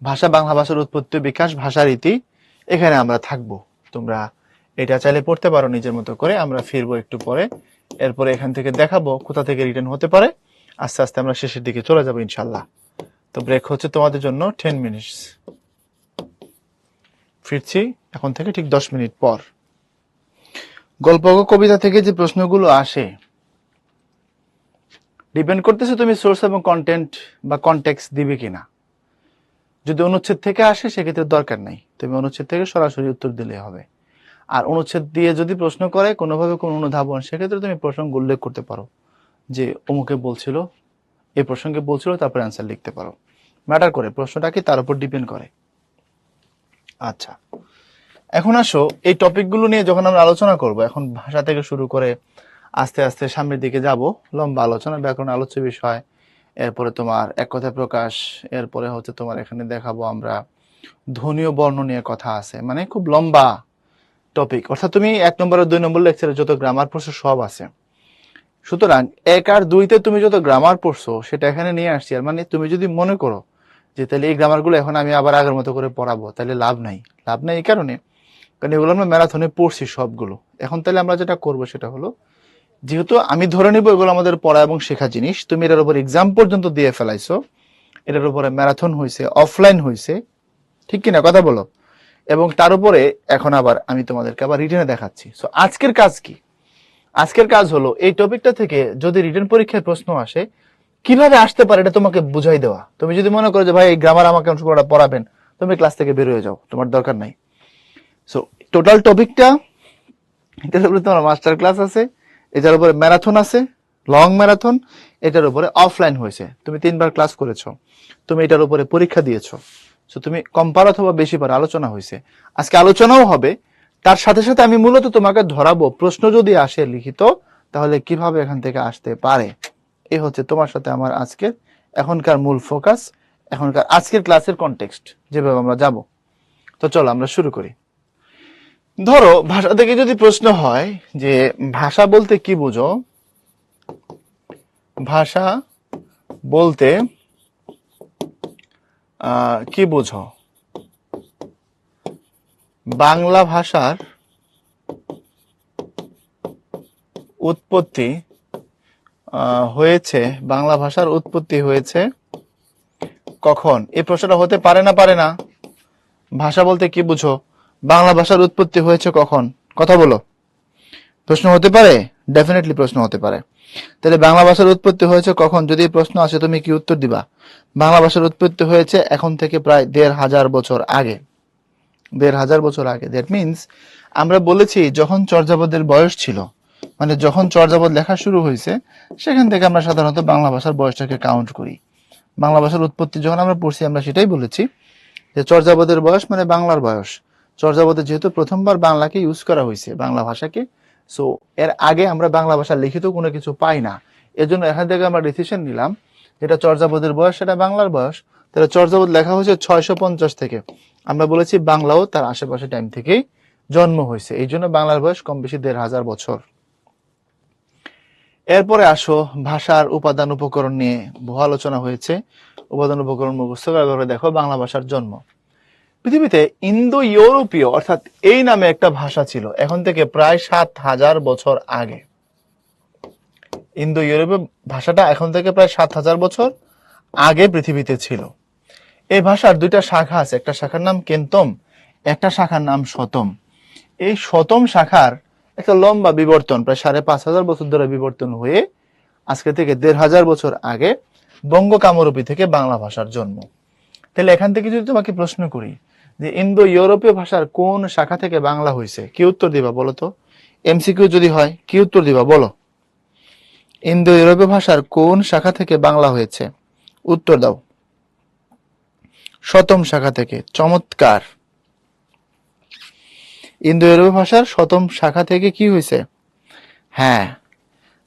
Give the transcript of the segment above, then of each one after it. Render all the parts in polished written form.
ভাষা, বাংলা ভাষার উৎপত্তি, বিকাশ, ভাষার রীতি, এখানে আমরা থাকবো। তোমরা এটা চাইলে পড়তে পারো নিজের মতো করে। আমরা ফিরবো একটু পরে, এরপরে এখান থেকে দেখাবো কোথা থেকে রিটার্ন হতে পারে। আস্তে আস্তে আমরা শেষের দিকে চলে যাবো ইনশাল্লাহ। তো ব্রেক হচ্ছে তোমাদের জন্য 10 মিনিটস। ফিরছি এখন থেকে ঠিক 10 মিনিট পর। গল্প কবিতা থেকে যে প্রশ্নগুলো আসে ডিপেন্ড করতেছে তুমি সোর্স এবং কন্টেন্ট বা কনটেক্সট দিবে কিনা। যদি অনুচ্ছেদ থেকে আসে সেক্ষেত্রে দরকার নাই, তুমি অনুচ্ছেদ থেকে সরাসরি উত্তর দিলে হবে। আর অনুচ্ছেদ দিয়ে যদি প্রশ্ন করে কোনোভাবে কোনো অনুধাবন, সেক্ষেত্রে তুমি প্রসঙ্গ উল্লেখ করতে পারো যে অমুকে বলছিল, এই প্রসঙ্গে বলছিল, তারপরে অ্যান্সার লিখতে পারো। ম্যাটার করে প্রশ্নটা কি, তার উপর ডিপেন্ড করে। আচ্ছা, এখন আসো এই টপিকগুলো নিয়ে যখন আমরা আলোচনা করব, এখন ভাষা থেকে শুরু করে আস্তে আস্তে সামনের দিকে যাব, লম্বা আলোচনা, ব্যাকরণ আলোচ্য বিষয়, এরপরে তোমার এক কথায় প্রকাশ, এরপরে হচ্ছে তোমার এখানে দেখাবো আমরা ধ্বনীয় বর্ণ নিয়ে কথা আছে, মানে খুব লম্বা টপিক। অর্থাৎ তুমি 1 নম্বর আর 2 নম্বর লেকচারে যত গ্রামার পড়ছো সব আছে। সুতরাং 1 আর 2-তে তুমি যত গ্রামার পড়ছো সেটা এখানে নিয়ে আসছি। আর মানে তুমি যদি মনে করো যে তাহলে এই গ্রামারগুলো এখন আমি আবার আগের মতো করে পড়াবো, তাহলে লাভ নাই। লাভ নাই এই কারণে, কারণ এগুলো আমরা ম্যারাথনে পড়ছি সবগুলো। এখন তাহলে আমরা যেটা করব সেটা হলো, যেহেতু আমি ধরে নিব এগুলো আমাদের পড়া এবং শেখা জিনিস, তুমি এটার উপর এক্সাম পর্যন্ত দিয়ে ফেলাইছো, এটার উপরে ম্যারাথন হয়েছে, অফলাইন হয়েছে, ঠিক কিনা কথা বলো। এবং তার উপরে এখন আবার আমি তোমাদেরকে আবার রিটেনে দেখাচ্ছি। সো আজকের কাজ কি? আজকের কাজ হলো এই টপিকটা থেকে যদি রিটেন পরীক্ষায় প্রশ্ন আসে, কিভাবে আসতে পারে এটা তোমাকে বুঝাই দেওয়া। তুমি যদি মনে করো যে ভাই এই গ্রামার আমাকে অংশটা পড়াবেন, তুমি ক্লাস থেকে বের হয়ে যাও, তোমার দরকার নাই। সো টোটাল টপিকটা, এটার উপরে তোমার মাস্টার ক্লাস আছে, এটার উপরে ম্যারাথন আছে, লং ম্যারাথন, এটার উপরে অফলাইন হয়েছে, তুমি 3বার ক্লাস করেছো, তুমি এটার উপরে পরীক্ষা দিয়েছো। সো তুমি কম পার অথবা বেশি পার, আলোচনা হয়েছে, আজকে আলোচনাও হবে। তার সাথে সাথে আমি মূলত তোমাকে ধরাবো প্রশ্ন যদি আসে লিখিত, তাহলে কিভাবে এখান থেকে আসতে পারে। এই হচ্ছে তোমার সাথে আমার আজকের এখনকার মূল ফোকাস, এখনকার আজকের ক্লাসের কনটেক্সট, যেভাবে আমরা যাব। তো চলো আমরা শুরু করি। ধরো ভাষা থেকে যদি প্রশ্ন হয় যে ভাষা বলতে কি বুঝো, ভাষা বলতে কি বুঝো, বাংলা ভাষার উৎপত্তি হয়েছে, বাংলা ভাষার উৎপত্তি হয়েছে কখন? এই প্রশ্নটা হতে পারে না, পারে না? ভাষা বলতে কি বুঝো, বাংলা ভাষার উৎপত্তি হয়েছে কখন? কথা বলো। প্রশ্ন হতে পারে, ডেফিনেটলি প্রশ্ন হতে পারে। তাহলে বাংলা ভাষার উৎপত্তি হয়েছে কখন যদি প্রশ্ন আসে, তুমি কি উত্তর দিবা? বাংলা ভাষার উৎপত্তি হয়েছে এখন থেকে প্রায় 1500 বছর আগে। 1500 বছর আগে। দ্যাট মিনস আমরা বলেছি যখন চর্যাপদের বয়স ছিল, মানে যখন চর্যাপদ লেখা শুরু হয়েছে, সেখান থেকে আমরা সাধারণত বাংলা ভাষার বয়সটাকে কাউন্ট করি। বাংলা ভাষার উৎপত্তি যখন আমরা পড়ছি, আমরা সেটাই বলেছি যে চর্যাপদের বয়স মানে বাংলার বয়স। চর্যাপদে যেহেতু প্রথমবার বাংলাকে ইউজ করা হয়েছে, বাংলা ভাষাকে, সো এর আগে আমরা বাংলা ভাষা লিখিত কোনো কিছু পাই না। এজন্য এখান থেকে আমরা ডিসিশন নিলাম যেটা চর্যাপদের বয়স সেটা বাংলার বয়স। তাহলে চর্যাপদ লেখা হয়েছে 650 থেকে, আমরা বলেছি বাংলাও তার আশেপাশে টাইম থেকেই জন্ম হয়েছে, এই জন্য বাংলার বয়স কম বেশি 1500 বছর। এরপরে আসো ভাষার উপাদান উপকরণ নিয়ে বহু আলোচনা হয়েছে। উপাদান উপকরণ মুখস্থ করে দেখো বাংলা ভাষার জন্ম। পৃথিবীতে ইন্দো ইউরোপীয় অর্থাৎ এই নামে একটা ভাষা ছিল এখন থেকে প্রায় 7000 বছর আগে। ইন্দো ইউরোপীয় ভাষাটা এখন থেকে প্রায় 7000 বছর আগে পৃথিবীতে ছিল। এই ভাষার 2টা শাখা আছে, একটা শাখার নাম কেন্তম, একটা শাখার নাম শতম। এই শতম শাখার একটা লম্বা বিবর্তন, প্রায় 5500 বছর ধরে বিবর্তন হয়ে আজকে থেকে 1500 বছর আগে বঙ্গ কামরূপী থেকে বাংলা ভাষার জন্ম। তাহলে এখান থেকে যদি তোমাকে প্রশ্ন করি যে ইন্দো ইউরোপীয় ভাষার কোন শাখা থেকে বাংলা হয়েছে, কি উত্তর দিবা বলো তো? এমসিকিউ যদি হয় কি উত্তর দিবা বলো? ইন্দো ইউরোপীয় ভাষার কোন শাখা থেকে বাংলা হয়েছে, উত্তর দাও। শতম শাখা থেকে। চমৎকার। ইন্দো ইউরোপীয় ভাষার শতম শাখা থেকে কি হয়েছে? হ্যাঁ,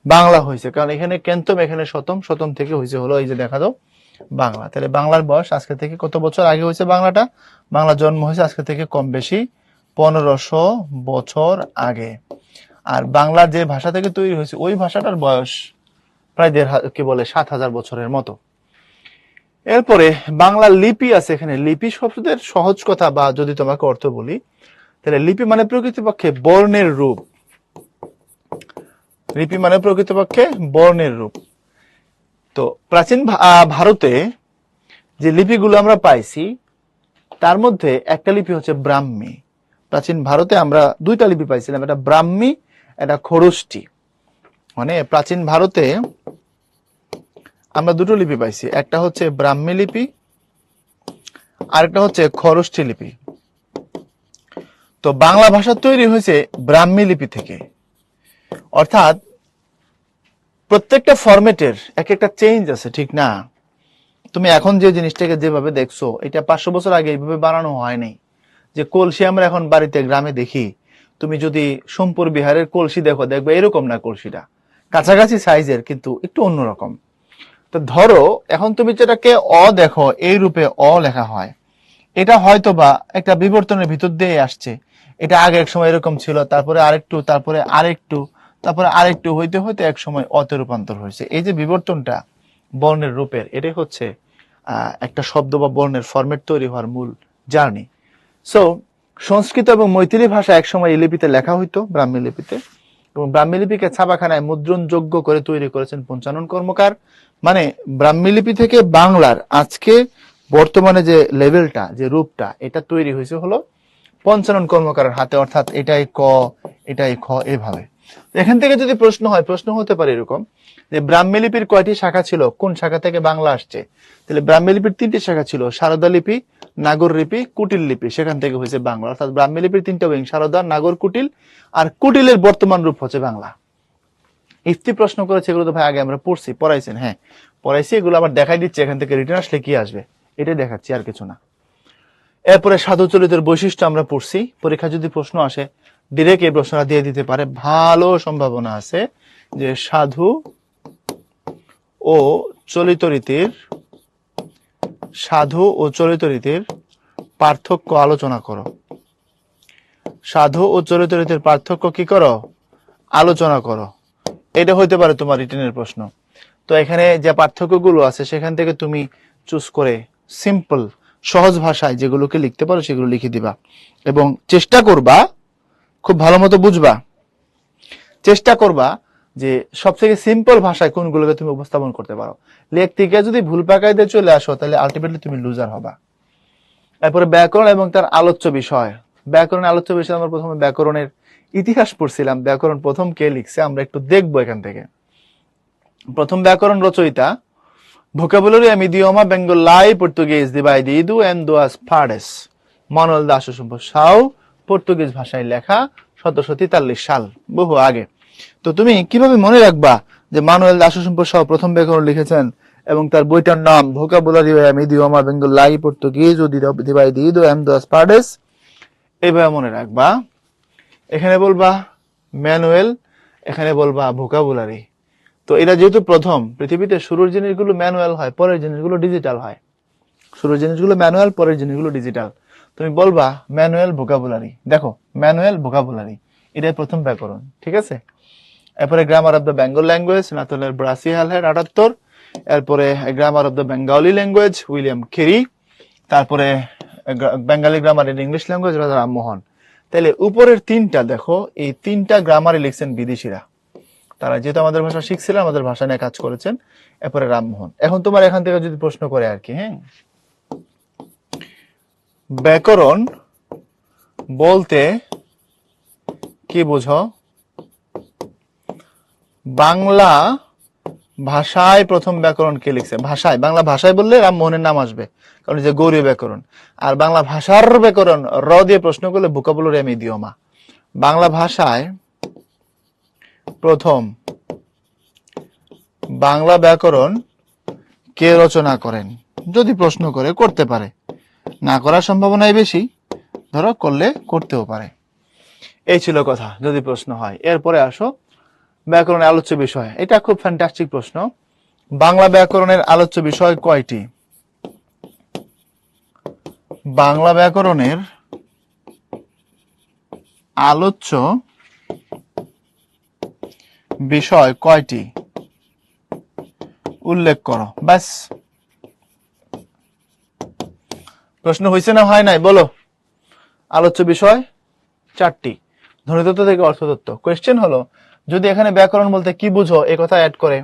বাংলা হয়েছে। কারণ এখানে কেন্তম, এখানে শতম, শতম থেকে হয়েছে হলো এই যে দেখা দাও বাংলা। তাহলে বাংলার বয়স আজকে থেকে কত বছর আগে হয়েছে বাংলাটা? বাংলা জন্ম হয়েছে আজকে থেকে কম বেশি 1500 বছর আগে। আর বাংলা যে ভাষা থেকে তৈরি হয়েছে ওই ভাষাটার বয়স প্রায় 7000 বছরের মতো। এরপরে বাংলা লিপি আছে। এখানে লিপি শব্দের সহজ কথা বা যদি তোমাকে অর্থ বলি, তাহলে লিপি মানে প্রকৃতপক্ষে বর্ণের রূপ। লিপি মানে প্রকৃতপক্ষে বর্ণের রূপ। তো প্রাচীন ভারতে যে লিপিগুলো আমরা পাইছি তার মধ্যে একটা লিপি হচ্ছে ব্রাহ্মী। প্রাচীন ভারতে আমরা দুইটা লিপি পাইছিলাম, একটা ব্রাহ্মী, একটা খরুষ্টি। মানে প্রাচীন ভারতে আমরা দুটো লিপি পাইছি, একটা হচ্ছে ব্রাহ্মী লিপি, আরেকটা হচ্ছে খরুষ্টি লিপি। তো বাংলা ভাষা তৈরি হয়েছে ব্রাহ্মী লিপি থেকে। অর্থাৎ প্রত্যেকটা ফরম্যাটের এক একটা চেঞ্জ আছে, ঠিক না? তুমি এখন যে জিনিসটাকে যেভাবে দেখছো, এটা 500 বছর আগে এইভাবে বানানো হয়নি। যে কলসি আমরা এখন বাড়িতে গ্রামে দেখি, তুমি যদি সোমপুর বিহারের কলসি দেখো, দেখবে এরকম না, কলসিটা কাছাকাছি সাইজের কিন্তু একটু অন্যরকম। তো ধরো এখন তুমি যেটাকে অ দেখো, এই রূপে অ লেখা হয়, এটা হয়তো বা একটা বিবর্তনের ভিতর দিয়ে আসছে। এটা আগে এক সময় এরকম ছিল, তারপরে আরেকটু, তারপরে আরেকটু, তারপরে আরেকটু হইতে হইতে এক সময় অতে রূপান্তর হয়েছে। এই যে বিবর্তনটা বর্ণের রূপের, এটাই হচ্ছে একটা শব্দ বা বর্ণের ফরম্যাট তৈরি হওয়ার মূল জার্নি। সো সংস্কৃত এবং মৈথিলি ভাষা একসময় এই লিপিতে লেখা হইতো, ব্রাহ্মী লিপিতে, এবং ব্রাহ্মী লিপিকে ছাপাখানায় মুদ্রণযোগ্য করে তৈরি করেছেন পঞ্চানন কর্মকার। মানে ব্রাহ্মী লিপি থেকে বাংলার আজকে বর্তমানে যে লেভেলটা, যে রূপটা, এটা তৈরি হয়েছে হলো পঞ্চানন কর্মকারের হাতে। অর্থাৎ এটাই ক, এটাই খ, এভাবে। এখান থেকে যদি প্রশ্ন হয়, প্রশ্ন হতে পারে এরকম যে ব্রাহ্মী লিপির কয়টি শাখা ছিল, কোন শাখা থেকে বাংলা আসছে? তাহলে ব্রাহ্মী লিপির 3টি শাখা ছিল, সারদা লিপি, নাগর লিপি, কুটিল লিপি, সেখান থেকে হয়েছে বাংলা। অর্থাৎ ব্রাহ্মী লিপির 3টা উইং, সারদা, নাগর, কুটিল। আর কুটিলের বর্তমান রূপ হচ্ছে বাংলা। ইফতি প্রশ্ন করেছে, এগুলো তো ভাই আগে আমরা পড়ছি, পড়াইছেন। হ্যাঁ পড়াইছি, এগুলো আবার দেখাই দিচ্ছে, এখান থেকে রিটার্ন আসলে কি আসবে এটাই দেখাচ্ছি, আর কিছু না। এরপরে সাধু চরিত্রের বৈশিষ্ট্য আমরা পড়ছি। পরীক্ষা যদি প্রশ্ন আসে ডিরেক্ট এই প্রশ্নটা দিয়ে দিতে পারে, ভালো সম্ভাবনা আছে যে সাধু ও চলিত রীতির, সাধু ও চলিত রীতির পার্থক্য আলোচনা করো। সাধু ও চলিত রীতির পার্থক্য কি করো? আলোচনা করো। এটা হইতে পারে তোমার রিটেনের প্রশ্ন। তো এখানে যে পার্থক্যগুলো আছে সেখান থেকে তুমি চুজ করে সিম্পল, সহজ ভাষায় যেগুলোকে লিখতে পারো সেগুলো লিখে দিবা, এবং চেষ্টা করবা, খুব ভালো মতো বুঝবা, চেষ্টা করবা যে সবথেকে সিম্পল ভাষায় কোনগুলোকে তুমি উপস্থাপন করতে পারো। লেখ থেকে যদি ভুল পাকাইতে চলে আসো তাহলে আলটিমেটলি তুমি লুজার হবা। তারপরে ব্যাকরণ এবং তার আলোচ্য বিষয়। ব্যাকরণের আলোচ্য বিষয় আমরা প্রথমে ব্যাকরণের ইতিহাস পড়ছিলাম, ব্যাকরণ প্রথম কে লিখছে আমরা একটু দেখবো এখান থেকে। প্রথম ব্যাকরণ রচয়িতা vocabulario em idioma bengalai português dividido em duas partes, Manuel দাস সাউ, পর্তুগিজ ভাষায় লেখা, 1743 সাল, বহু আগে। তো তুমি কিভাবে মনে রাখবা যে মানুয়েল দাস সাউ প্রথম ব্যাকরণ লিখেছেন এবং তার বইটার নাম vocabulario em idioma bengalai português dividido em duas partes? এইভাবে মনে রাখবা। এখানে বলবা ম্যানুয়েল, এখানে বলবা ভোকাবুলারি। তো এটা যেহেতু প্রথম, পৃথিবীতে শুরুর জিনিসগুলো ম্যানুয়াল হয়, পরের জিনিসগুলো ডিজিটাল হয়। শুরুর জিনিসগুলো ম্যানুয়াল, পরের জিনিসগুলো ডিজিটাল। তুমি বলবা ম্যানুয়াল ভোকাবুলারি। দেখো ম্যানুয়াল ভোকাবুলারি, এটাই প্রথম ব্যাকরণ, ঠিক আছে? এরপরে grammar of the Bengal language, নাথনের ব্রাসি হালহেড 78। এরপরে grammar of the Bengali language, William Carey. তারপরে Bengali grammar in English language, Raja Rammohan. তাহলে উপরের 3টা দেখো, এই 3টা গ্রামারে লিখছেন বিদেশিরা। তারা যেহেতু আমাদের ভাষা শিখছিলেন, আমাদের ভাষা নিয়ে কাজ করেছেন। এরপরে রামমোহন। এখন তোমার এখান থেকে যদি প্রশ্ন করে আর কি, হ্যাঁ, ব্যাকরণ বলতে কি বোঝো? বাংলা ভাষায় প্রথম ব্যাকরণ কে লিখছে? ভাষায়, বাংলা ভাষায় বললে রামমোহনের নাম আসবে, কারণ যে গৌরীয় ব্যাকরণ। আর বাংলা ভাষার ব্যাকরণ র দিয়ে প্রশ্ন করলে ভোকাবুলারি এম ইডিওমা। বাংলা ভাষায় প্রথম বাংলা ব্যাকরণ কে রচনা করেন? যদি প্রশ্ন করে, করতে পারে, না করার সম্ভাবনাই বেশি, ধরো করলে করতেও পারে। এই ছিল কথা, যদি প্রশ্ন হয়। এরপরে আসো ব্যাকরণের আলোচ্য বিষয়। এটা খুব ফ্যান্টাস্টিক প্রশ্ন। বাংলা ব্যাকরণের আলোচ্য বিষয় কয়টি? বাংলা ব্যাকরণের আলোচ্য বিষয় কয়টি উল্লেখ করো। ব্যাস, প্রশ্ন হয়েছে না হয় নাই বলো? আলোচ্য বিষয় 4টি, ধ্বনিতত্ত্ব থেকে অর্থতত্ত্ব। কোয়েশ্চেন হলো, যদি এখানে ব্যাকরণ বলতে কি বুঝো এই কথা অ্যাড করে,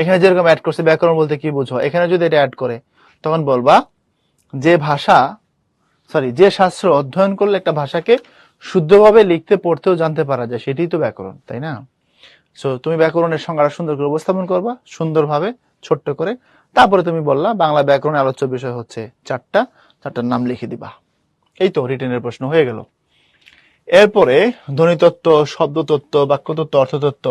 এখানে যেরকম অ্যাড করছে ব্যাকরণ বলতে কি বুঝো, এখানে যদি এটা অ্যাড করে, তখন বলবা যে শাস্ত্র অধ্যয়ন করলে একটা ভাষাকে শুদ্ধভাবে লিখতে পড়তেও জানতে পারা যায়, সেটাই তো ব্যাকরণ, তাই না? সো তুমি ব্যাকরণের সংজ্ঞাটা সুন্দর করে উপস্থাপন করবা, সুন্দরভাবে ছোট্ট করে। তারপরে তুমি বললা বাংলা ব্যাকরণের আলোচ্য বিষয় হচ্ছে 4টার নাম লিখে দিবা। এই তো রিটেনের প্রশ্ন হয়ে গেল। এরপরে ধ্বনিতত্ত্ব, শব্দতত্ত্ব, বাক্যতত্ত্ব, অর্থতত্ত্ব,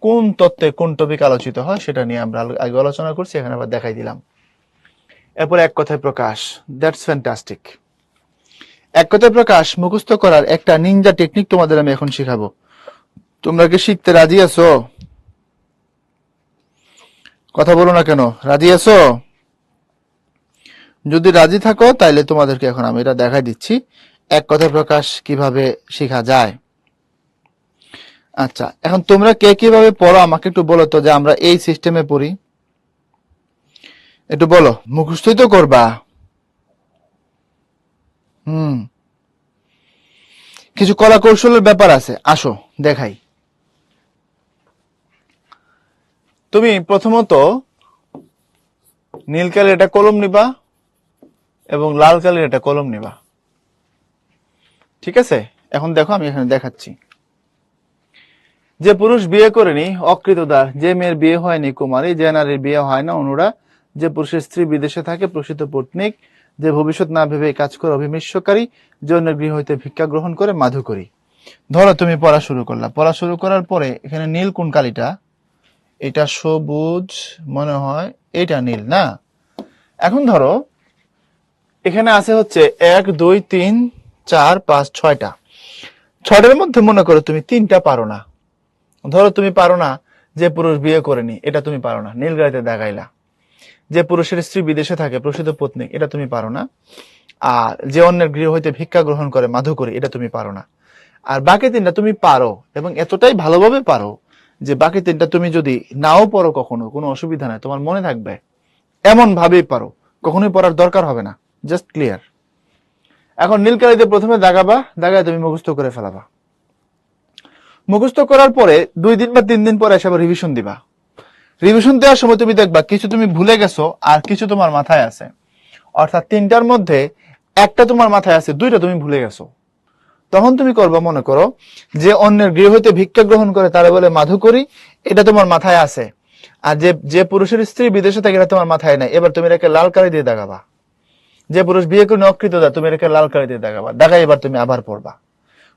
কোন তত্ত্বে কোন টপিক আলোচিত হয় সেটা নিয়ে আমরা আগে আলোচনা করছি, এখানে আবার দেখাই দিলাম। এরপরে এক কথায় প্রকাশ, দ্যাটস ফ্যান্টাস্টিক। এক কথায় প্রকাশ মুখস্থ করার একটা নিনজা টেকনিক তোমাদের আমি এখন শিখাবো। তোমরা কি শিখতে রাজি আছো? কথা বলো না কেন, রাজি আছো? যদি রাজি থাকো তাইলে তোমাদেরকে এখন আমি এটা দেখাই দিচ্ছি এক কথায় প্রকাশ কিভাবে শেখা যায়। আচ্ছা, এখন তোমরা কে কিভাবে পড়ো আমাকে একটু বলো তো, যে আমরা এই সিস্টেমে পড়ি, একটু বলো। মুখস্থই তো করবা। কিছু কলা কৌশলের ব্যাপার আছে, আসো দেখাই। তুমি প্রথমত নীল কালির একটা কলম নিবা এবং লাল কালির একটা কলম নিবা, ঠিক আছে? এখন দেখো আমি এখানে দেখাচ্ছি। যে পুরুষ বিয়ে করেনি অকৃতদার, যে মেয়ের বিয়ে হয়নি কুমারী, যে নারীর বিয়ে হয় না অনুরা, যে পুরুষের স্ত্রী বিদেশে থাকে প্রসিত পত্নীক, যে ভবিষ্যৎ না ভেবে কাজ করে অভিমিশ্বকারী, যে অন্যের গৃহ হইতে ভিক্ষা গ্রহণ করে মাধুকরী। ধরো তুমি পড়া শুরু করলা, পড়া শুরু করার পরে এখানে নীল কোন কালিটা? এটা সবুজ মনে হয়, এটা নীল না? এখন ধরো এখানে আছে হচ্ছে 1 2 3 4 5 6টা, 6টার মধ্যে মনে করো তুমি 3টা পারো না। ধরো তুমি পারো না যে পুরুষ বিয়ে করেনি, এটা তুমি পারো না, নীল গাড়িতে দেখাইলা। যে পুরুষের স্ত্রী বিদেশে থাকে প্রসিত পত্নী, এটা তুমি পারো না। আর যে অন্যের গৃহ হইতে ভিক্ষা গ্রহণ করে মাধুকরী, এটা তুমি পারো না। আর বাকি 3টা তুমি পারো, এবং এতটাই ভালোভাবে পারো যে বাকি 3টা তুমি যদি নাও পড়ো কখনো কোনো অসুবিধা নাই, তোমার মনে থাকবে। এমন ভাবেই পারো, কখনোই পড়ার দরকার হবে না, জাস্ট ক্লিয়ার। এখন নীল কালিতে প্রথমে দাগাবা, দাগায় তুমি মুখস্থ করে ফেলাবা। মুখস্থ করার পরে 2 দিন বা 3 দিন পরে এসে আবার রিভিশন দিবা। রিভিশন দেওয়ার সময় তুমি দেখবা কিছু তুমি ভুলে গেছো আর কিছু তোমার মাথায় আছে, অর্থাৎ 3টার মধ্যে একটা তোমার মাথায় আছে, 2টা তুমি ভুলে গেছো। তখন তুমি করবা, মনে করো যে অন্যের গৃহ হইতে ভিক্ষা গ্রহণ করে তারা বলে মাধুকরী, এটা তোমার মাথায় আছে। আর যে পুরুষের স্ত্রী বিদেশে থাকে এটা তোমার মাথায় নাই। এবার তুমি এটাকে লাল কালি দিয়ে দাগাবা। যে পুরুষ বিয়ে করে অকৃতদা, তুমি এটাকে লাল কালি দিয়ে দাগাবা। দাগাই এবার তুমি আবার পড়বা,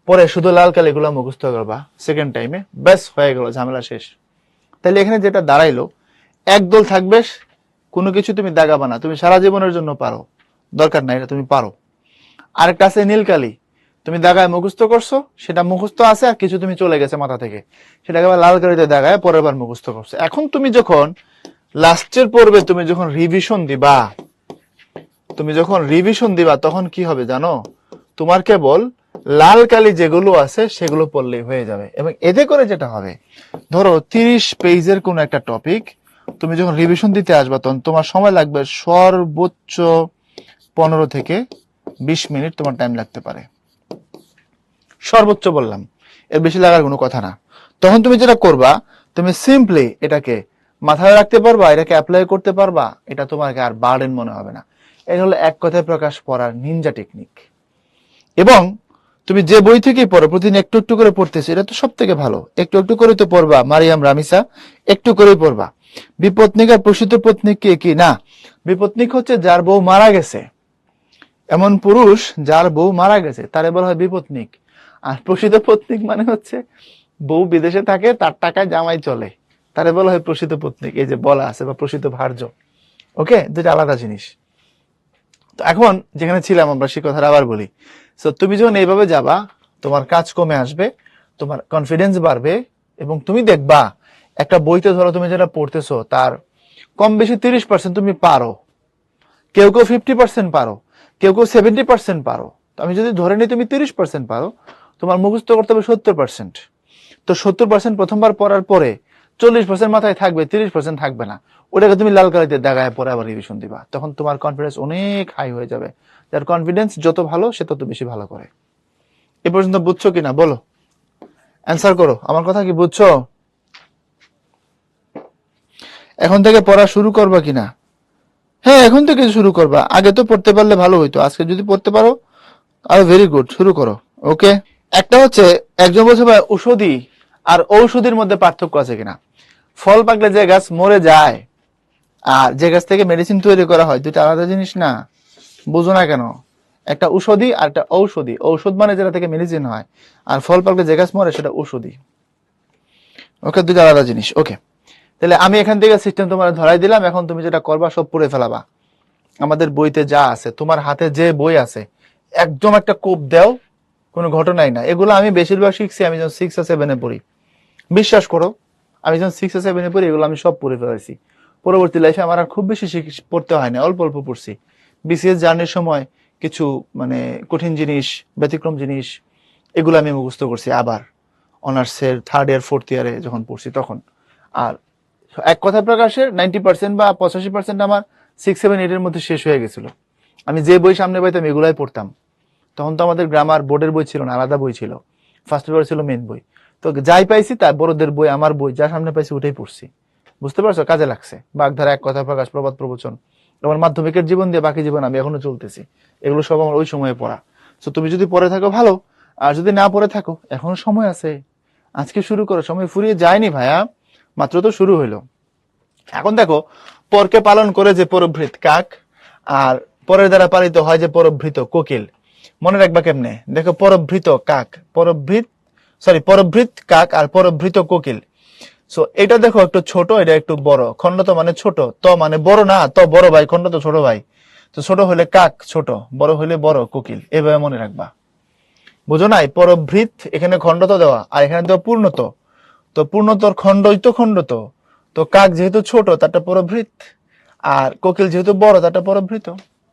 পরে শুধু লাল কালিগুলো মুখস্থ করবা সেকেন্ড টাইমে, ব্যাস হয়ে গেল, ঝামেলা শেষ। তাহলে এখানে যেটা দাঁড়াইলো, একদল থাকবে, কোনো কিছু তুমি দাগাবা না, তুমি সারা জীবনের জন্য পারো, দরকার নাই, এটা তুমি পারো। আরেকটা আছে নীলকালি, তুমি দাগায় মুখস্থ করছো, সেটা মুখস্থ আছে, আর কিছু তুমি চলে গেছে মাথা থেকে, সেটাকে আবার লাল কালিতে দাগায় পরের বার মুখস্থ করছো। এখন তুমি যখন লাস্টের পর্বে তুমি যখন রিভিশন দিবা, তখন কি হবে জানো? তোমার কেবল লাল কালি যেগুলো আছে সেগুলো পড়লেই হয়ে যাবে। এবং এতে করে যেটা হবে, ধরো 30 পেজের কোন একটা টপিক তুমি যখন রিভিশন দিতে আসবা, তখন তোমার সময় লাগবে সর্বোচ্চ 15 থেকে 20 মিনিট তোমার টাইম লাগতে পারে, সর্বোচ্চ বললাম, এর বেশি লাগার কোনো কথা না। তখন তুমি যেটা করবা, তুমি সিম্পলি এটাকে মাথায় রাখতে পারবা, এটাকে অ্যাপ্লাই করতে পারবা, এটা তোমাকে আর বার্ডেন মনে হবে না। এটা হলো এক কথায় প্রকাশ পড়ার নিনজা টেকনিক। এবং তুমি যে বই থেকেই পড়ো, প্রতিদিন একটু একটু করে পড়তেছো, এটা তো সব থেকে ভালো। একটু একটু করে তো পড়বা, মারিয়াম রামিসা একটু করেই পড়বা। বিপত্নিক আর প্রসিত পত্নিক কি না? বিপত্নিক হচ্ছে যার বউ মারা গেছে, এমন পুরুষ যার বউ মারা গেছে তারে বলা হয় বিপত্নিক। আর প্রসিত পত্নিক মানে হচ্ছে বউ বিদেশে থাকে, তার টাকায় জামাই চলে, তারে বলা হয় প্রসিত পত্নিক। এই যে বলা আছে, বা প্রসিত ভার্য, ওকে, দুটো আলাদা জিনিস। তো এখন যেখানে ছিলাম আমরা সে কথাটা আবার বলি। সো তুমি যখন এইভাবে যাবা, তোমার কাজ কমে আসবে, তোমার কনফিডেন্স বাড়বে, এবং তুমি দেখবা একটা বইতে ধরো তুমি যেটা পড়তেছো তার কম বেশি 30% তুমি পারো, কেউ কেউ 50% পারো, কেউ কেউ 70% পারো। তো আমি যদি ধরে নিই তুমি 30% পারো, তোমার মুখস্থ করতে হবে 70%। তো 70% প্রথমবার পড়ার পরে 40% মাথায় থাকবে, 30% থাকবে না। ওটাকে তুমি লাল কালিতে দাগায় পরে আবার রিভিশন দিবা, তখন তোমার কনফিডেন্স অনেক হাই হয়ে যাবে। যার কনফিডেন্স যত ভালো সে তত বেশি ভালো করে। এ পর্যন্ত বুঝছো কিনা বলো, অ্যান্সার করো, আমার কথা কি বুঝছো? এখন থেকে পড়া শুরু করবা কিনা? হ্যাঁ, এখন থেকে শুরু করবা। আগে তো পড়তে পারলে ভালো হইতো, আজকে যদি পড়তে পারো আরো ভেরি গুড, শুরু করো। ওকে, একটা হচ্ছে একজন বলছে ভাই ঔষধি আর ঔষধির মধ্যে পার্থক্য আছে কিনা। ফল পাকলে যে গাছ মরে যায় আর যে গাছ থেকে মেডিসিন তৈরি করা হয়, দুটো আলাদা জিনিস না? বুঝো না কেন? একটা ঔষধি আর একটা ঔষধি। ঔষধ মানে যেটা থেকে মেডিসিন হয়, আর ফল পাকলে যে গাছ মরে সেটা ঔষধি। ওকে, দুটো আলাদা জিনিস। ওকে, তাহলে আমি এখান থেকে সিস্টেম তোমার ধরাই দিলাম। এখন তুমি যেটা করবা সব পড়ে ফেলাবা। আমাদের বইতে যা আছে, তোমার হাতে যে বই আছে, একদম একটা কোপ দাও, কোনো ঘটনাই না। এগুলো আমি বেশিরভাগ শিখছি আমি যখন 6 or 7 পড়ি। বিশ্বাস করো, আমি যখন 6 or 7 পড়ি এগুলো আমি সব পড়ে ফেলেছি। পরবর্তী লাইফে আমার আর খুব বেশি পড়তে হয় না, অল্প অল্প পড়ছি। বিসিএস জার্নির সময় কিছু মানে কঠিন জিনিস, ব্যতিক্রম জিনিস, এগুলো আমি মুখস্থ করছি আবার অনার্সের 3rd ইয়ার 4th ইয়ারে যখন পড়ছি তখন। আর এক কথা প্রকাশের 90% বা 85% আমার 6, 7, 8 মধ্যে শেষ হয়ে গেছিল। আমি যে বই সামনে পাইতাম এগুলাই পড়তাম। তখন তো আমাদের গ্রামার বোর্ডের বই ছিল না, আলাদা বই ছিল। ফার্স্ট পেপার ছিল মেন বই। তো যাই পাইছি তাই বড়দের বই, আমার বই যা সামনে পাইছি ওটাই পড়ছি। বুঝতে পারছো, কাজে লাগছে। বাগধারা, এক কথা প্রকাশ, প্রবাদ প্রবচন, আমার মাধ্যমিকের জীবন দিয়ে বাকি জীবন আমি এখনো চলতেছি। এগুলো সব আমার ওই সময়ে পড়া। তো তুমি যদি পড়ে থাকো ভালো, আর যদি না পড়ে থাকো এখনো সময় আছে, আজকে শুরু করো। সময় ফুরিয়ে যায়নি ভাইয়া, মাত্র তো শুরু হইলো। এখন দেখো, পরকে পালন করে যে পরভৃত কাক, আর পরের দ্বারা পালিত হয় যে পরভৃত কোকিল। মনে রাখবা কেমনে? দেখো, পরভৃত কাক, পরভৃত কাক আর পরভৃত কোকিল। সো এটা দেখো একটু ছোট, এটা একটু বড়। খন্ডত মানে ছোট, ত মানে বড় না, তো বড় ভাই, খন্ডত ছোট ভাই। তো ছোট হলে কাক ছোট, বড় হলে বড় কোকিল, এভাবে মনে রাখবা। বুঝো নাই? পরভৃত এখানে খন্ডত দেওয়া, আর এখানে দেওয়া পূর্ণত। তো পূর্ণতর খণ্ডই তো খণ্ডত। তো কাক যেহেতু ছোট তারটা পরভৃত, আর কোকিল যেহেতু বড় তারটা পরভৃত।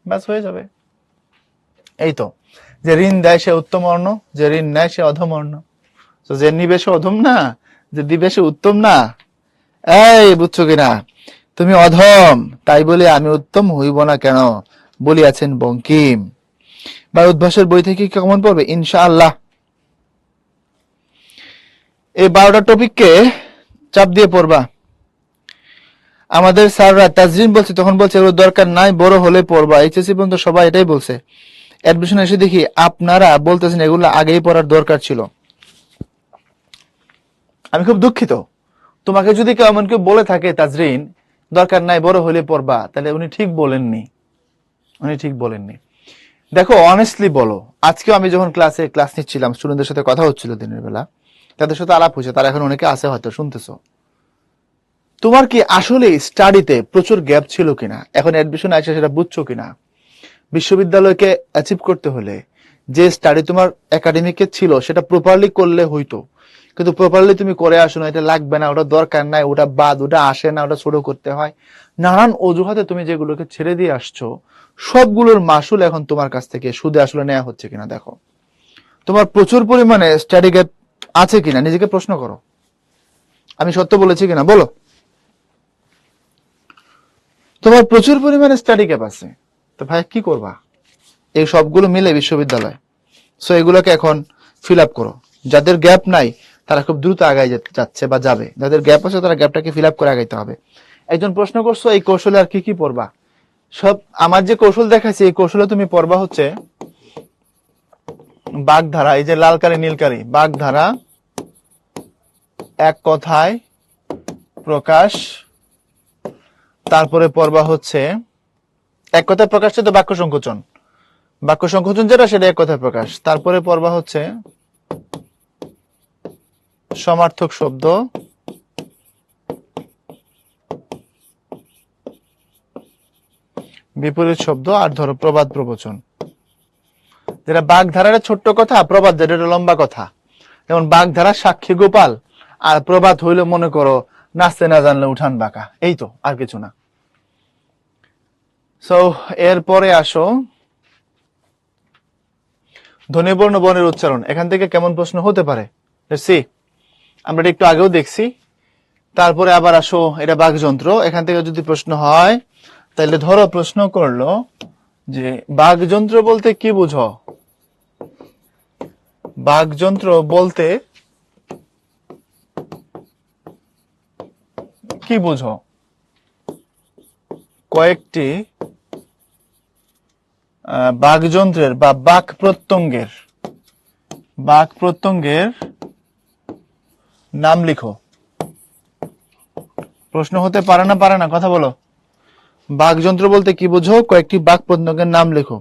ব্যাস হয়ে যাবে। এই তো, যে ঋণ দেয় সে উত্তম অর্ণ, যে ঋণ নেয় সে অধম অর্ণ। তো যে নিবে সে অধম না, যে দিবে সে উত্তম না। এই বুঝছো কিনা? তুমি অধম, তাই বলে আমি উত্তম হইব না কেন বলিয়াছেন বঙ্কিম। বা উদ্ভাসের বই থেকে কেমন পড়বে ইনশাআল্লাহ। এই 12টা টপিককে চাপ দিয়ে পড়বা। আমাদের স্যাররা, তাজরিন বলছে, তখন বলছে এগুলো দরকার নাই, বড় হলে পড়বা। এইচএসসি পর্যন্ত সবাই এটাই বলছে। অ্যাডমিশন এসে দেখি আপনারা বলতেছেন এগুলো আগেই পড়ার দরকার ছিল। আমি খুব দুঃখিত। তোমাকে যদি কেউ এমন কেউ বলে থাকে তাজরিন দরকার নাই, বড় হলে পড়বা, তাহলে উনি ঠিক বলেননি, উনি ঠিক বলেননি। দেখো, অনেস্টলি বলো, আজকেও আমি যখন ক্লাস নিচ্ছিলাম, স্টুডেন্টদের সাথে কথা হচ্ছিল দিনের বেলা, তাদের সাথে আলাপ হয়েছে, তারা এখন অনেকে আছে হয়তো শুনতেছো। তোমার কি আসলে স্টাডিতে প্রচুর গ্যাপ ছিল কিনা, এখন অ্যাডমিশন আসে সেটা বুঝছো কিনা? বিশ্ববিদ্যালয়কে অ্যাচিভ করতে হলে যে স্টাডি তোমার একাডেমিকে ছিল সেটা প্রপারলি করলে হইতো, কিন্তু প্রপারলি তুমি করে আসো না, এটা লাগবে না, ওটা দরকার নাই, ওটা বাদ, ওটা আসে না, ওটা ছোট করতে হয়, নানান অজুহাতে তুমি যেগুলোকে ছেড়ে দিয়ে আসছো, সবগুলোর মাসুল এখন তোমার কাছ থেকে সুদে আসলে নেওয়া হচ্ছে কিনা দেখো। তোমার প্রচুর পরিমাণে স্টাডি গ্যাপ আছে কিনা নিজেকে প্রশ্ন করো। আমি সত্য বলেছি কিনা বলো? তোমার প্রচুর পরিমাণে স্টাডি গ্যাপ আছে। তো ভাই কি করবা? এই সবগুলো মিলে বিশ্ববিদ্যালয়। সো এগুলোকে এখন ফিল আপ করো। যাদের গ্যাপ নাই তারা খুব দ্রুত আগায় যাচ্ছে বা যাবে, যাদের গ্যাপ আছে তারা গ্যাপটাকে ফিল আপ করে আগাইতে হবে। একজন প্রশ্ন করছো এই কৌশলে আর কি কি পড়বা। সব আমার যে কৌশল দেখাইছি এই কৌশলে তুমি পড়বা হচ্ছে বাগধারা, এই যে লাল কালি নীল কালি, বাগধারা, এক কথায় প্রকাশ, তারপরে পড়বা হচ্ছে এক কথায় প্রকাশ তো বাক্য সংকোচন, বাক্য সংকোচন যেটা সেটা এক কথায় প্রকাশ। তারপরে পড়বা হচ্ছে সমার্থক শব্দ, বিপরীত শব্দ, আর ধরো প্রবাদ প্রবচন। যেটা বাগধারার ছোট্ট কথা, প্রবাদ যেটা লম্বা কথা। যেমন বাগধারা সাক্ষী গোপাল, আর প্রবাদ হইল মনে করো নাচতে না জানলে উঠান বাঁকা। এই তো, আর কিছু না। সো এরপরে আসো ধ্বনিবর্ণ বর্ণের উচ্চারণ। এখান থেকে কেমন প্রশ্ন হতে পারে সি, আমরা একটু আগেও দেখছি। তারপরে আবার আসো, এটা বাকযন্ত্র। এখান থেকে যদি প্রশ্ন হয়, তাহলে ধরো প্রশ্ন করলো যে বাকযন্ত্র বলতে কি বুঝো? বাকযন্ত্র বলতে কি বুঝো? কয়েকটি বাকযন্ত্রের বা বাক প্রত্যঙ্গের নাম লিখো। প্রশ্ন হতে পারে না, পারে না? কথা বলো। বাকযন্ত্র বলতে কি বুঝো? কয়েকটি বাক প্রত্যঙ্গের নাম লিখো।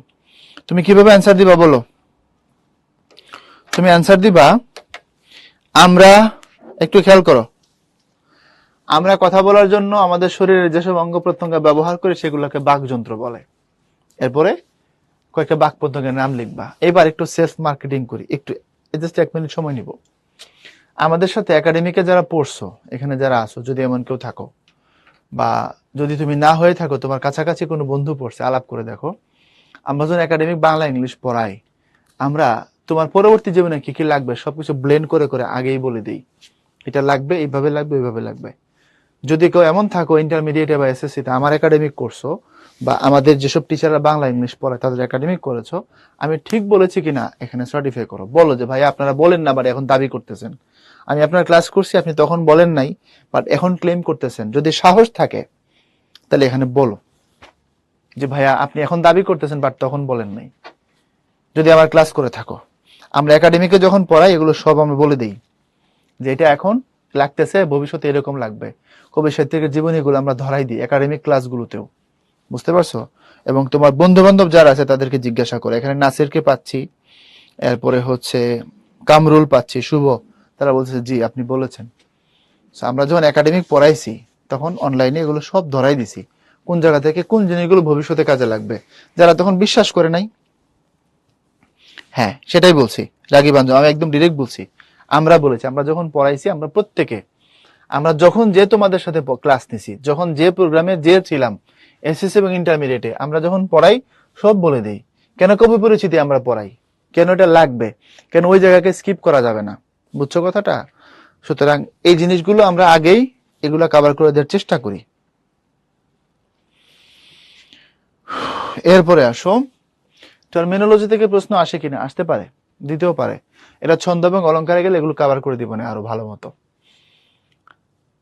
তুমি কিভাবে অ্যান্সার দিবা বলো? তুমি অ্যান্সার দিবা, আমরা, একটু খেয়াল করো, আমরা কথা বলার জন্য আমাদের শরীরের যেসব অঙ্গ প্রত্যঙ্গ ব্যবহার করি সেগুলোকে বাকযন্ত্র বলে। এরপরে কয়েকটা বাক প্রত্যঙ্গের নাম লিখবা। এবার একটু সেলফ মার্কেটিং করি, একটু জাস্ট 1 মিনিট সময় নিব। আমাদের সাথে একাডেমিকে যারা পড়ছো, এখানে যারা আসো, যদি এমন কেউ থাকো, বা যদি তুমি না হয়ে থাকো, তোমার কাছাকাছি কোনো বন্ধু পড়ছে, আলাপ করে দেখো। আমরা যখন একাডেমিক বাংলা ইংলিশ পড়াই, আমরা তোমার পরবর্তী জীবনে কি কি লাগবে সবকিছু ব্লেন্ড করে করে আগেই বলে দিই। এটা লাগবে, এইভাবে লাগবে, এইভাবে লাগবে। যদি কেউ এমন থাকো ইন্টারমিডিয়েটে বা এসএসসিতে আমার একাডেমিক করছো, বা আমাদের যেসব টিচাররা বাংলা ইংলিশ পড়ায় তাদের একাডেমিক করেছো, আমি ঠিক বলেছি কিনা এখানে সার্টিফাই করো। বলো যে ভাই আপনারা বলেন না, বাট এখন দাবি করতেছেন। আমি আপনার ক্লাস করছি, আপনি তখন বলেন নাই, বাট এখন ক্লেম করতেছেন। যদি সাহস থাকে তাহলে এখানে বলো যে ভাইয়া আপনি এখন দাবি করতেছেন, বাট তখন বলেন নাই। যদি আমার ক্লাস করে থাকো, আমরা একাডেমিকে যখন পড়াই এগুলো সব আমরা বলে দিই যে এটা এখন লাগতেছে, ভবিষ্যতে এরকম লাগবে। কবি সাহিত্যিকের জীবনীগুলো আমরা ধরাই দিই একাডেমিক ক্লাসগুলোতেও। বুঝতে পারছো? এবং তোমার বন্ধু বান্ধব যারা আছে তাদেরকে জিজ্ঞাসা করে। এখানে নাসিরকে পাচ্ছি, এরপরে হচ্ছে কামরুল পাচ্ছি, শুভ, তারা বলছে জি আপনি বলেছেন। আমরা যখন একাডেমিক পড়াইছি তখন অনলাইনে এগুলো সব ধরাই দিছি, কোন জায়গা থেকে কোন জিনিসগুলো ভবিষ্যতে কাজে লাগবে। যারা তখন বিশ্বাস করে নাই, হ্যাঁ সেটাই বলছি রাগী বাঞ্জ, আমি একদম ডিরেক্ট বলছি। আমরা বলেছি, আমরা যখন পড়াইছি, আমরা প্রত্যেকে, আমরা যখন যে তোমাদের সাথে ক্লাস নিছি, যখন যে প্রোগ্রামে যে ছিলাম এসএসসি এবং ইন্টারমিডিয়েটে, আমরা যখন পড়াই সব বলে দেই। কেন কবি পরিচিতি আমরা পড়াই, কেন এটা লাগবে, কেন ওই জায়গাকে স্কিপ করা যাবে না। বুঝছো কথাটা? সুতরাং এই জিনিসগুলো আমরা আগেই এগুলা কভার করে দেওয়ার চেষ্টা করি। এরপরে আসো, টার্মিনোলজি থেকে প্রশ্ন আসে কিনা? আসতে পারে, দিতেও পারে। এটা ছন্দ এবং অলঙ্কারে গেলে এগুলো কভার করে দিব না আরো ভালো মতো।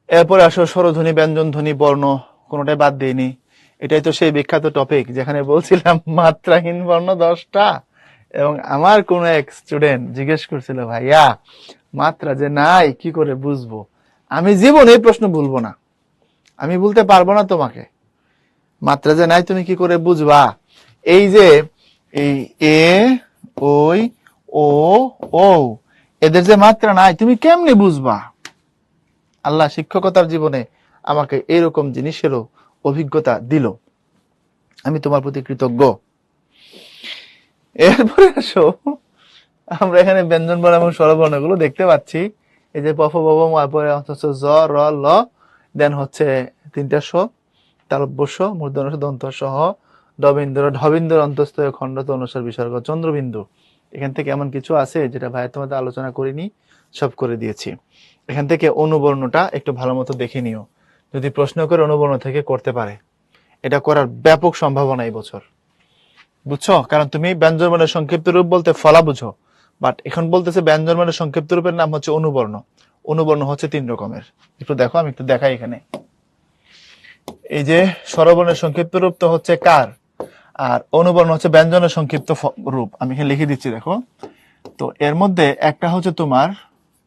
এরপরে আসো স্বরধ্বনি, ব্যঞ্জন ধ্বনি, বর্ণ, কোনোটাই বাদ দিইনি। এটাই তো সেই বিখ্যাত টপিক যেখানে বলছিলাম মাত্রাহীন বর্ণ 10টা, এবং আমার কোন এক স্টুডেন্ট জিজ্ঞেস করছিল ভাইয়া মাত্রা যে নাই কি করে বুঝবো। আমি জীবনে এই প্রশ্ন ভুলবো না, আমি বলতে পারবো না তোমাকে, মাত্রা যে নাই তুমি কি করে বুঝবা? এই যে এই এ, ওই, ও, ও, এদের যে মাত্রা নাই তুমি কেমনে বুঝবা? আল্লাহ শিক্ষকতার জীবনে আমাকে এরকম জিনিসেরও অভিজ্ঞতা দিল, আমি তোমার প্রতি কৃতজ্ঞ। এরপরে আসো, আমরা এখানে ব্যঞ্জন বর্ণ এবং স্বরবর্ণ গুলো দেখতে পাচ্ছি। এই যে পফ বব পরে জ র ল, দেন হচ্ছে 3টা স, তালব্যস্য, মূর্ধন্য দন্ত সহ, ডবিন্দর ঢবিন্দর অন্তস্থ খণ্ডত অনুসার বিসর্গ চন্দ্রবিন্দু। এখান থেকে এমন কিছু আছে যেটা ভাই তোমাদের আলোচনা করিনি, সব করে দিয়েছি। এখান থেকে অনুবর্ণটা একটু ভালো মতো দেখে নিও, যদি প্রশ্ন করে অনুবর্ণ থেকে করতে পারে, এটা করার ব্যাপক সম্ভাবনা এই বছর। বুঝছো? কারণ তুমি ব্যঞ্জনবর্ণের সংক্ষিপ্ত রূপ বলতে ফলা বুঝো, বাট এখন বলতেছে ব্যঞ্জনবর্ণের সংক্ষিপ্ত রূপের নাম হচ্ছে অনুবর্ণ। অনুবর্ণ হচ্ছে 3 রকমের। একটু দেখো, আমি একটু দেখাই এখানে। এই যে স্বরবর্ণের সংক্ষিপ্ত রূপ তো হচ্ছে কার, আর অনুবর্ণ হচ্ছে ব্যঞ্জনের সংক্ষিপ্ত রূপ। আমি এখানে লিখে দিচ্ছি দেখো। তো এর মধ্যে একটা হচ্ছে তোমার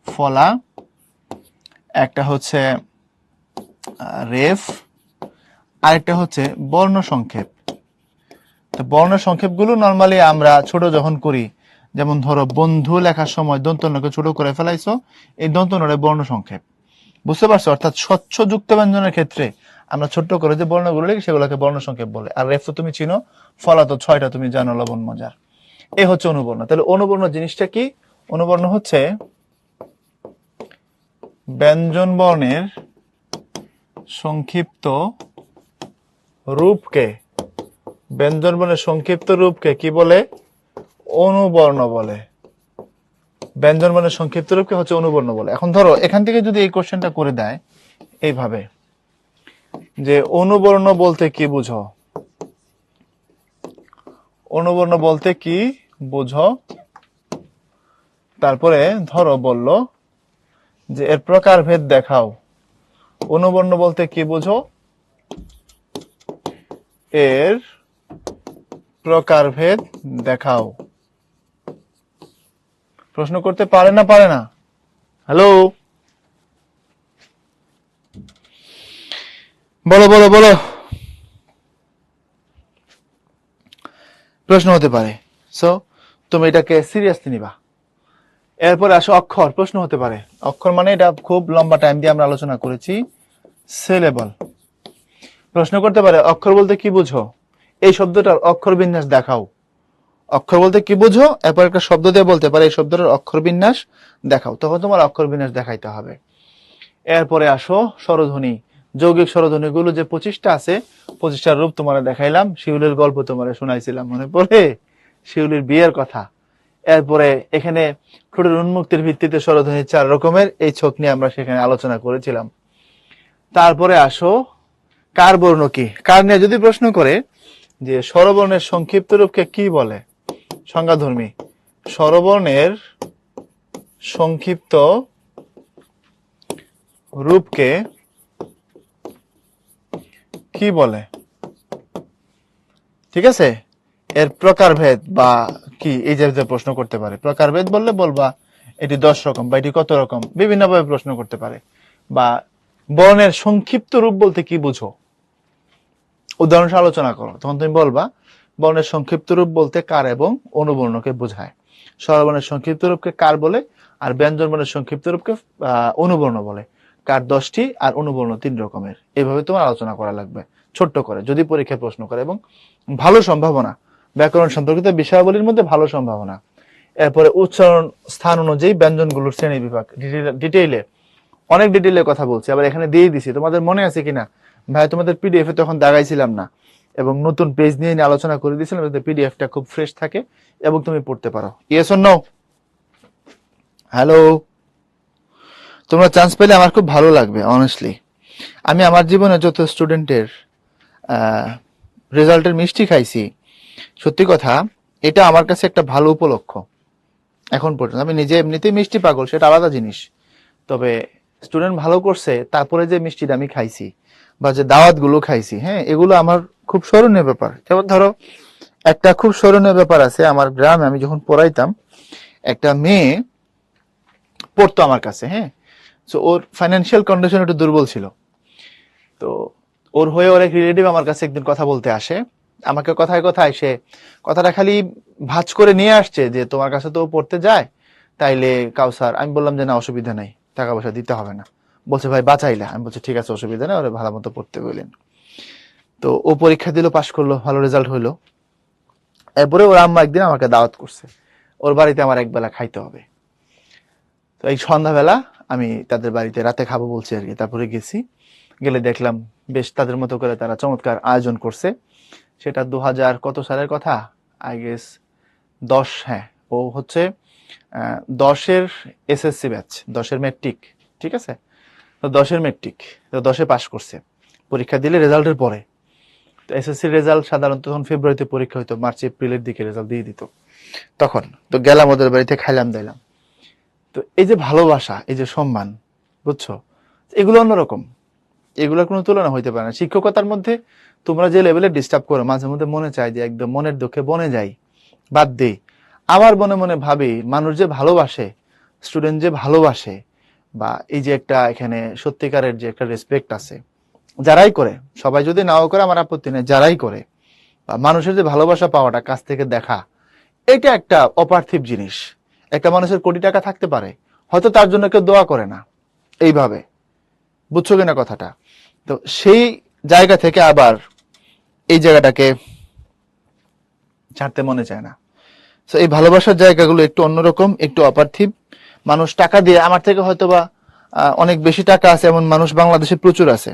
ফলা, একটা হচ্ছে রেফ, আরেকটা হচ্ছে বর্ণ সংক্ষেপ। তো বর্ণ সংক্ষেপ গুলো নর্মালি আমরা ছোট যখন করি, যেমন ধরো বন্ধু লেখার সময় দন্তনকে ছোট করে ফেলাইছো, এই দন্তনরে বর্ণ সংক্ষেপ। বুঝতে পারছো? অর্থাৎ স্বচ্ছ যুক্ত ব্যঞ্জনের ক্ষেত্রে আমরা ছোট্ট করে যে বর্ণগুলো লিখি সেগুলোকে বর্ণ সংক্ষেপ বলে। আর রেফ তো তুমি চিনো, ফলা তো 6টা তুমি জানো, লবণ মজার। এই হচ্ছে অনুবর্ণ। তাহলে অনুবর্ণ জিনিসটা কি? অনুবর্ণ হচ্ছে ব্যঞ্জন বর্ণের সংক্ষিপ্ত রূপকে, ব্যঞ্জন বর্ণের সংক্ষিপ্ত রূপকে কি বলে? অনুবর্ণ বলে। ব্যঞ্জন বর্ণের সংক্ষিপ্ত রূপকে হচ্ছে অনুবর্ণ বলে। এখন ধরো এখান থেকে যদি এই কোশ্চেনটা করে দেয়, এইভাবে যে অনুবর্ণ বলতে কি বুঝো, অনুবর্ণ বলতে কি বুঝো, তারপরে ধরো বলল যে এর প্রকারভেদ দেখাও। অনুবর্ণ বলতে কি বুঝো, এর প্রকারভেদ দেখাও। প্রশ্ন করতে পারে না পারে না? হ্যালো, বলো বলো বলো। প্রশ্ন হতে পারে, সো তুমি এটাকে সিরিয়াসলি নিবা। এরপরে আসো অক্ষর, প্রশ্ন হতে পারে। অক্ষর মানে এটা খুব লম্বা টাইম দিয়ে আমরা আলোচনা করেছি, সিলেবল। প্রশ্ন করতে পারে অক্ষর বলতে কি বুঝো, এই শব্দটার অক্ষর বিন্যাস দেখাও। অক্ষর বলতে কি বুঝো, এরপর একটা শব্দ দিয়ে বলতে পারে এই শব্দটার অক্ষর বিন্যাস দেখাও, তখন তোমার অক্ষর বিন্যাস দেখাইতে হবে। এরপরে আসো স্বরধ্বনি, যৌগিক স্বরধ্বনি গুলো যে 25টা আছে, 25টার রূপ তোমার দেখাইলাম। শিউলির গল্প তোমার শোনাইছিলাম, মনে পড়ে? শিউলির বিয়ের কথা। এরপরে এখানে ঠোঁটের উন্মুক্তির ভিত্তিতে স্বরধ্বনি 4 রকমের, এই ছক নিয়ে আমরা সেখানে আলোচনা করেছিলাম। তারপরে আসো কার বর্ণ কি। কার নিয়ে যদি প্রশ্ন করে যে স্বরবর্ণের সংক্ষিপ্ত রূপকে কি বলে, সংজ্ঞাধর্মী, স্বরবর্ণের সংক্ষিপ্ত রূপকে কি বলে, ঠিক আছে? এর প্রকারভেদ বা কি, এই জাতীয় প্রশ্ন করতে পারে। প্রকারভেদ বললে বলবা এটি 10 রকম বা এটি কত রকম, বিভিন্নভাবে প্রশ্ন করতে পারে। বা বর্ণের সংক্ষিপ্ত রূপ বলতে কি বুঝো, উদাহরণ আলোচনা করো, তখন তুমি বলবা বর্ণের সংক্ষিপ্ত রূপ বলতে কার এবং অনুবর্ণকে বোঝায়। স্বরবর্ণের সংক্ষিপ্ত রূপকে কার বলে, আর ব্যঞ্জন বর্ণের সংক্ষিপ্ত রূপকে অনুবর্ণ বলে। কার 10টি আর অনুবর্ণ 3 রকমের। এইভাবে তোমার আলোচনা করা লাগবে ছোট্ট করে, যদি পরীক্ষায় প্রশ্ন করে। এবং ভালো সম্ভাবনা, ব্যাকরণ সম্পর্কিত বিষয়াবলীর মধ্যে ভালো সম্ভাবনা। এরপরে উচ্চারণ স্থান অনুযায়ী ব্যঞ্জনগুলোর শ্রেণী বিভাগ, ডিটেইলে, অনেক ডিটেইলে কথা বলছি, আবার এখানে দিয়ে দিছি। তোমাদের মনে আছে কিনা ভাই, তোমাদের পিডিএফ এ তখন দাগাইছিলাম না, এবং নতুন পেজ নিয়ে আলোচনা করে দিয়েছিলাম যাতে পিডিএফটা খুব ফ্রেশ থাকে এবং তুমি পড়তে পারো। Yes or no? হ্যালো, তোমরা চান্স পেলে আমার খুব ভালো লাগবে। অনেস্টলি আমি আমার জীবনে যত স্টুডেন্টের রেজাল্টের মিষ্টি খাইছি, সত্যি কথা এটা আমার কাছে একটা ভালো উপলক্ষ। এখন পর্যন্ত আমি নিজে এমনিতেই মিষ্টি পাগল, সেটা আলাদা জিনিস। তবে স্টুডেন্ট ভালো করছে, তারপরে যে মিষ্টিটা আমি খাইছি বা যে দাওয়াত গুলো খাইছি, হ্যাঁ, এগুলো আমার খুব স্মরণীয় ব্যাপার। যেমন ধরো একটা খুব স্মরণীয় ব্যাপার আছে, আমার গ্রামে আমি যখন পড়াইতাম, একটা মেয়ে পড়তো আমার কাছে, হ্যাঁ। তো ওর ফাইন্যান্সিয়াল কন্ডিশন একটু দুর্বল ছিল। তো ওর হয়ে ওর এক রিলেটিভ আমার কাছে একদিন কথা বলতে আসে। আমাকে কথায় কথায় সে কথাটা খালি ভাঁজ করে নিয়ে আসছে যে তোমার কাছে তো ও পড়তে যায়, তাইলে কাউসার। আমি বললাম যে না, অসুবিধা নাই, টাকা পয়সা দিতে হবে না। বলছে ভাই বাঁচাইলা। আমি বলছি ঠিক আছে, অসুবিধা নেই, ওরা ভালো মতো পড়তে বললেন। তো ও পরীক্ষা দিল, পাশ করলো, ভালো রেজাল্ট হইলো। এরপরে ওর আম্মা একদিন আমাকে দাওয়াত করছে, ওর বাড়িতে আমার একবেলা খাইতে হবে। তো এই সন্ধ্যাবেলা আমি তাদের বাড়িতে রাতে খাবো বলছি আর কি। তারপরে গেছি, গেলে দেখলাম বেশ তাদের মতো করে তারা চমৎকার আয়োজন করছে। সেটা 2000 কত সালের কথা, আই গেস 10। হ্যাঁ, ও হচ্ছে 10-এর এসএসসি ব্যাচ, 10-এর মেট্রিক, ঠিক আছে? তো 10-এর মেট্রিক, তো 10-এ পাশ করছে। পরীক্ষা দিলে রেজাল্টের পরে, তো এসএসসির রেজাল্ট সাধারণত তখন ফেব্রুয়ারিতে পরীক্ষা হইতো, মার্চ এপ্রিলের দিকে রেজাল্ট দিয়ে দিত। তখন তো গেলাম ওদের বাড়িতে, খাইলাম দিলাম। তো এই যে ভালোবাসা, এই যে সম্মান, বুঝছো, এগুলো অন্যরকম, এগুলোর কোনো তুলনা হইতে পারে না। শিক্ষকতার মধ্যে তোমরা যে লেভেলে ডিস্টার্ব করো, মাঝে মধ্যে মনে চায় যে একদম মনের দুঃখে বনে যাই, বাদ দেই। আবার মনে মনে ভাবি মানুষ যে ভালোবাসে, স্টুডেন্ট যে ভালোবাসে, বা এই যে একটা এখানে সত্যিকারের যে একটা রেসপেক্ট আছে, যারাই করে, সবাই যদি নাও করে আমার আপত্তি নেই, যারাই করে, বা মানুষের যে ভালোবাসা পাওয়াটা, কাছ থেকে দেখা, এটা একটা অপার্থিব জিনিস। একটা মানুষের কোটি টাকা থাকতে পারে, হয়তো তার জন্য কেউ দোয়া করে না, এইভাবে, বুঝছো কিনা কথাটা? তো সেই জায়গা থেকে আবার এই জায়গাটাকে ছাড়তে মনে চায় না। তো এই ভালোবাসার জায়গাগুলো একটু অন্যরকম, একটু অপার্থিব। মানুষ টাকা দিয়ে, আমার থেকে হয়তোবা অনেক বেশি টাকা আছে এমন মানুষ বাংলাদেশে প্রচুর আছে,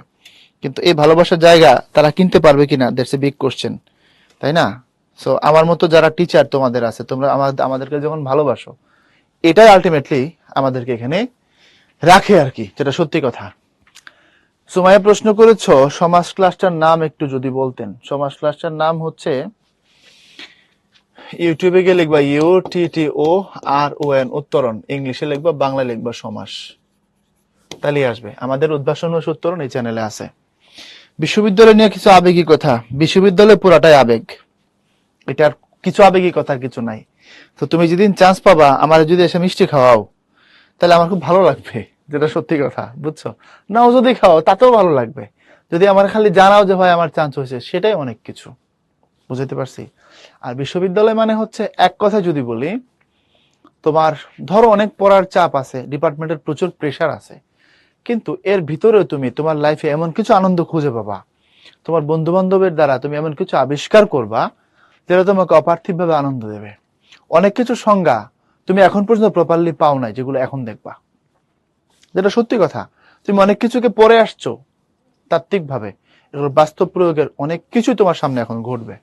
কিন্তু এই ভালোবাসার জায়গা তারা কিনতে পারবে কিনা, দ্যাটস এ বিগ কোশ্চেন, তাই না? সো আমার মতো যারা টিচার তোমাদের আছে, তোমরা আমাদেরকে যখন ভালোবাসো, এটাই আলটিমেটলি আমাদেরকে এখানে রাখে আর কি, যেটা সত্যি কথা। সুমাইয়া প্রশ্ন করেছো সমাজ ক্লাসটার নাম একটু যদি বলতেন। সমাজ ক্লাসটার নাম হচ্ছে, ইউটিউবে গিয়ে লিখবা UTTORON উত্তরণ, ইংলিশে লিখবা, বাংলায় লিখবা সমাস, তাহলেই আসবে। আমাদের উদ্ভাসন ও উত্তরণ এই চ্যানেলে আছে। বিশ্ববিদ্যালয় নিয়ে কিছু আবেগী কথা, বিশ্ববিদ্যালয় পুরাটাই আবেগ, এটার কিছু আবেগী কথার কিছু নাই। তো তুমি যেদিন চান্স পাবা আমার যদি এসে মিষ্টি খাওয়াও তাহলে আমার খুব ভালো লাগবে, যেটা সত্যি কথা, বুঝছো? নাও যদি খাও তাতেও ভালো লাগবে। যদি আমার খালি জানাও যে ভাই আমার চান্স হয়েছে, সেটাই অনেক কিছু, বুঝতে পারছি। আর বিশ্ববিদ্যালয় মানে হচ্ছে, এক কথা যদি বলি, তোমার ধরো অনেক পড়ার চাপ আছে, ডিপার্টমেন্টের প্রচুর প্রেশার আছে, কিন্তু এর ভিতরেও তুমি তোমার লাইফে এমন কিছু আনন্দ খুঁজে পাবা, তোমার বন্ধু বান্ধবের দ্বারা তুমি এমন কিছু আবিষ্কার করবা যেটা তোমাকে অপার্থিবভাবে আনন্দ দেবে। অনেক কিছু সংজ্ঞা তুমি এখন পর্যন্ত প্রপারলি পাও নাই, যেগুলো এখন দেখবা, যেটা সত্যি কথা। তুমি অনেক কিছুকে পড়ে আসছো তাত্ত্বিক ভাবে, এগুলোর বাস্তব প্রয়োগের অনেক কিছু তোমার সামনে এখন ঘটবে,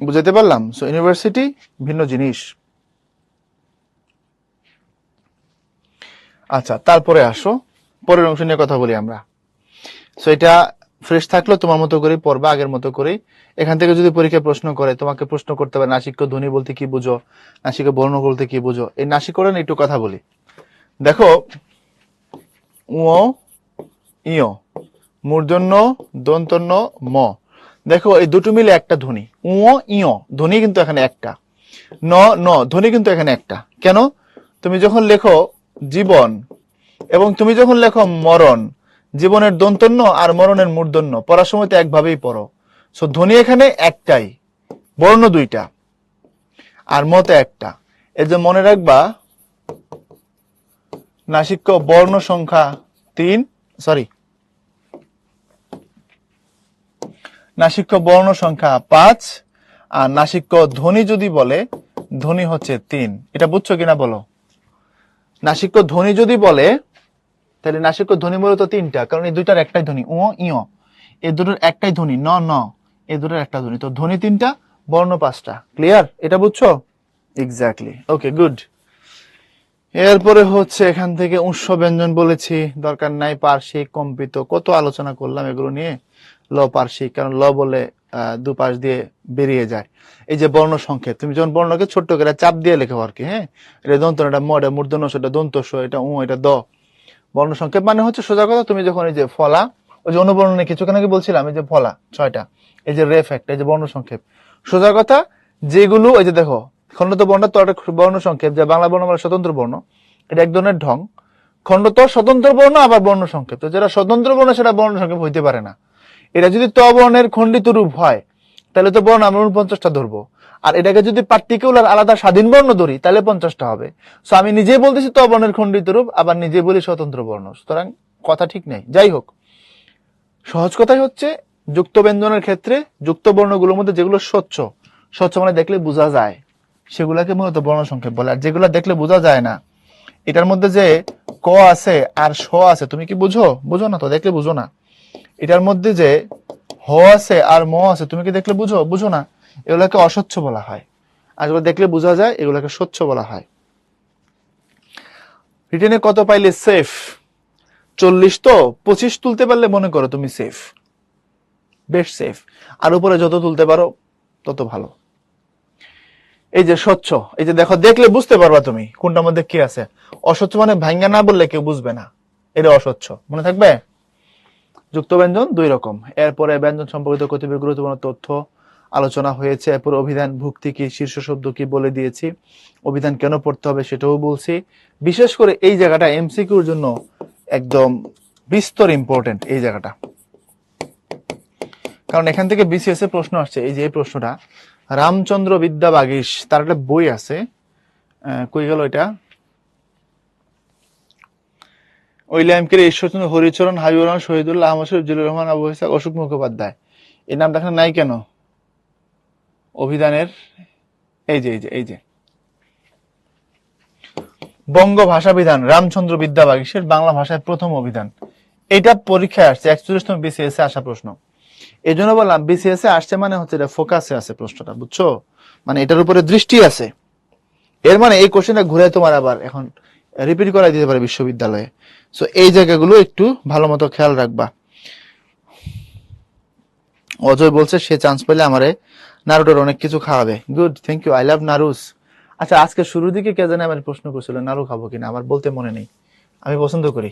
বুঝাতে পারলাম? সো ইউনিভার্সিটি ভিন্ন জিনিস। আচ্ছা, তারপরে আসো পরের অংশ নিয়ে কথা বলি আমরা। সো এটা ফ্রেশ থাকলো, তোমার মতো করে পড়বা, আগের মতো করেই। এখান থেকে যদি পরীক্ষায় প্রশ্ন করে, তোমাকে প্রশ্ন করতে পারে নাসিক্য ধ্বনি বলতে কি বুঝো, নাসিক্য বর্ণ বলতে কি বুঝো। এই নাসিকরণ একটু কথা বলি। দেখো, উ ইয়, মূর্ধন্য দন্তন্য ম, দেখো এই দুটো মিলে একটা ধ্বনি। উ ইয় ধ্বনি কিন্তু এখানে একটা, ন ন ধ্বনি কিন্তু এখানে একটা। কেন? তুমি যখন লেখো জীবন এবং তুমি যখন লেখো মরণ, জীবনের দন্তন্য আর মরণের মূর্ধন্য পড়ার সময় তো একভাবেই পড়ো। সো ধ্বনি এখানে একটাই, বর্ণ দুইটা, আর মতে একটা। এই যে মনে রাখবা, নাসিক্য বর্ণ সংখ্যা 3, সরি, নাসিক্য বর্ণ সংখ্যা 5, আর নাসিক্য ধ্বনি যদি বলে, ধ্বনি হচ্ছে 3। এটা বুঝছো কিনা বলো? নাসিক্য ধ্বনি যদি বলে তাহলে নাসিক্য ধ্বনি মূলত 3টা, কারণ এই দুইটার একটাই ধ্বনি, ও ইয়, এই দুটোর একটাই ধ্বনি, ন ন, এই দুটোর একটা ধ্বনি। তো ধ্বনি 3টা, বর্ণ 5টা। ক্লিয়ার? এটা বুঝছো? এক্স্যাক্টলি, ওকে, গুড। এরপরে হচ্ছে এখান থেকে উৎস ব্যঞ্জন বলেছি, দরকার নাই। পার্শ্বিক, কম্পিত, কত আলোচনা করলাম এগুলো নিয়ে। ল পার্শ্বিক, কারণ ল বলে দুপাশ দিয়ে বেরিয়ে যায়। এই যে বর্ণ সংকেত, তুমি যখন বর্ণকে ছোট্ট করে চাপ দিয়ে লেখো আর কি, হ্যাঁ, এটা দন্ত, এটা ম, এটা মূর্ধন্য, এটা দন্তস্ব, এটা উ, এটা দ। বর্ণ সংকেত মানে হচ্ছে সোজা কথা, তুমি যখন এই যে ফলা, ওই যে অনুবর্ণনে কিছুক্ষণ আগে বলছিলাম, এই যে ফলা 6টা, এই যে রেফ একটা, এই যে বর্ণ সংক্ষেপ। সোজা কথা, যেগুলো ওই যে দেখো খণ্ডত বর্ণ তো একটা বর্ণ সংক্ষেপ, যে বাংলা বর্ণমালা স্বতন্ত্র বর্ণ, এটা এক ধরনের ঢং। খণ্ডত স্বতন্ত্র বর্ণ, আবার বর্ণ সংক্ষেপ। তো যেটা স্বতন্ত্র বর্ণ সেটা বর্ণ সংক্ষেপ হইতে পারে না। এটা যদি ত বর্ণের খণ্ডিত রূপ হয় তাহলে তো বর্ণ আমরা 49টা ধরবো, আর এটাকে যদি পার্টিকুলার আলাদা স্বাধীন বর্ণ ধরি তাহলে 50টা হবে। সো আমি নিজেই বলতেছি ত বর্ণের খণ্ডিত রূপ, আবার নিজে বলি স্বতন্ত্র বর্ণ, সুতরাং কথা ঠিক নেই। যাই হোক, সহজ কথাই হচ্ছে, যুক্ত ব্যঞ্জনের ক্ষেত্রে যুক্ত বর্ণগুলোর মধ্যে যেগুলো স্বচ্ছ, স্বচ্ছ মানে দেখলে বোঝা যায়, সেগুলাকে মূলত বর্ণ সংক্ষেপ বলে। আর যেগুলো দেখলে বোঝা যায় না, এটার মধ্যে যে ক আছে আর স আছে, তুমি কি বুঝো? বুঝো না তো, দেখলে বুঝো না। এটার মধ্যে যে হ আছে আর ম আছে, তুমি কি দেখলে বুঝো? বুঝো না। এগুলাকে অস্বচ্ছ বলা হয়, আর যেগুলো দেখলে বোঝা যায় এগুলাকে স্বচ্ছ বলা হয়। রিটেনে কত পাইলে সেফ? 40, তো 25 তুলতে পারলে মনে করো তুমি সেফ, বেশ সেফ। আর উপরে যত তুলতে পারো তত ভালো। এই যে স্বচ্ছ, এই যে দেখো, দেখলে বুঝতে পারবা তুমি কোনটার মধ্যে কি আছে। অস্বচ্ছ মানে ভাঙ্গা না বললে কেউ বুঝবে না, এটা অস্বচ্ছ, মনে থাকবে। যুক্ত ব্যঞ্জন 2 রকম। এরপরে ব্যঞ্জন সম্পর্কিত কতিপয় গুরুত্বপূর্ণ তথ্য আলোচনা হয়েছে। এরপর অভিধান, ভুক্তি কি, শীর্ষ শব্দ কি বলে দিয়েছি, অভিধান কেন পড়তে হবে সেটাও বলছি। বিশেষ করে এই জায়গাটা এমসিকিউর জন্য একদম বিস্তর ইম্পর্টেন্ট এই জায়গাটা, কারণ এখান থেকে বিসিএস এর প্রশ্ন আসছে। এই যে এই প্রশ্নটা, রামচন্দ্র বিদ্যা বাগীশ, তার একটা বই আছে, কই গেল এটা, ওইলামকের ঈশ্বরচন্দ্র হরিচরণ, হাবিবুর রহমান, শহীদুল্লাহ আহমদ, শরীফুর রহমান, আবু ইসহাক, অশোক মুখোপাধ্যায়। এই নাম দেখানো নাই কেন অভিধানের? এই যে এই যে এই যে বঙ্গ ভাষা বিধান, রামচন্দ্র বিদ্যা বাগীশের বাংলা ভাষায় প্রথম অভিধান। এটা পরীক্ষায় আসছে, 41তম বিসিএস এ আসা প্রশ্ন। এই জন্য বললাম বিসিএস এ আসছে মানে হচ্ছে এটা ফোকাসে আছে প্রশ্নটা, বুঝছো? মানে এটার উপরে দৃষ্টি আছে। এর মানে এই কোশ্চেনটা ঘুরে তোমার আবার এখন রিপিট করাই দিতে পারে বিশ্ববিদ্যালয়ে। সো এই জায়গাগুলো একটু ভালো মতো খেয়াল রাখবা। অজয় বলছে সে চান্স পেলে আমারে নারুটোর অনেক কিছু খাওয়াবে। Good, thank you, I love narus. আচ্ছা, আজকে শুরুর দিকে কে জানে আমার প্রশ্ন করছিল নারু খাবো কিনা, আমার বলতে মনে নেই, আমি পছন্দ করি।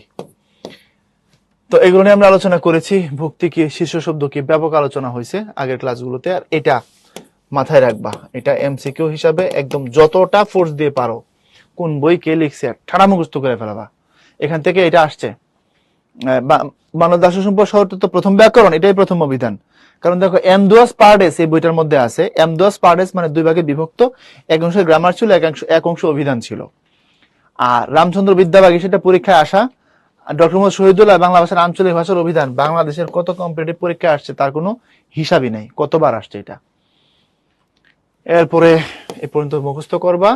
তো এগুলো নিয়ে আমরা আলোচনা করেছি, ভক্তি কি, শীর্ষ শব্দ কি, ব্যাপক আলোচনা হয়েছে আগের ক্লাসগুলোতে। আর এটা মাথায় রাখবা, এটা এমসিকিউ হিসাবে একদম যতটা ফোর্স দিয়ে পারো, কোন বই কে লিখছে ঠাড়া মুখস্থ করে ফেলাবা। এখান থেকে এটা আসছে, মানব দাস সম্পদ শহরটা তো প্রথম ব্যাকরণ, এটাই প্রথম অভিধান। কারণ দেখো এমদুয়াস পার্ডেস এই বইটার মধ্যে আছে, এমদুয়াস পার্ডেস মানে দুই ভাগে বিভক্ত, এক অংশ গ্রামার ছিল, এক অংশ অভিধান ছিল। আর রামচন্দ্র বিদ্যাবাগী সেটা পরীক্ষায় আসা, ডক্টর মোহাম্মদ শহীদুল্লাহ বাংলা ভাষার আঞ্চলিক ভাষার অভিধান বাংলাদেশের কত কম্পিটিটিভ পরীক্ষায় আসছে তার কোনো হিসাবই নাই, কতবার আসছে এটা। এরপরে এ পর্যন্ত মুখস্থ করবা।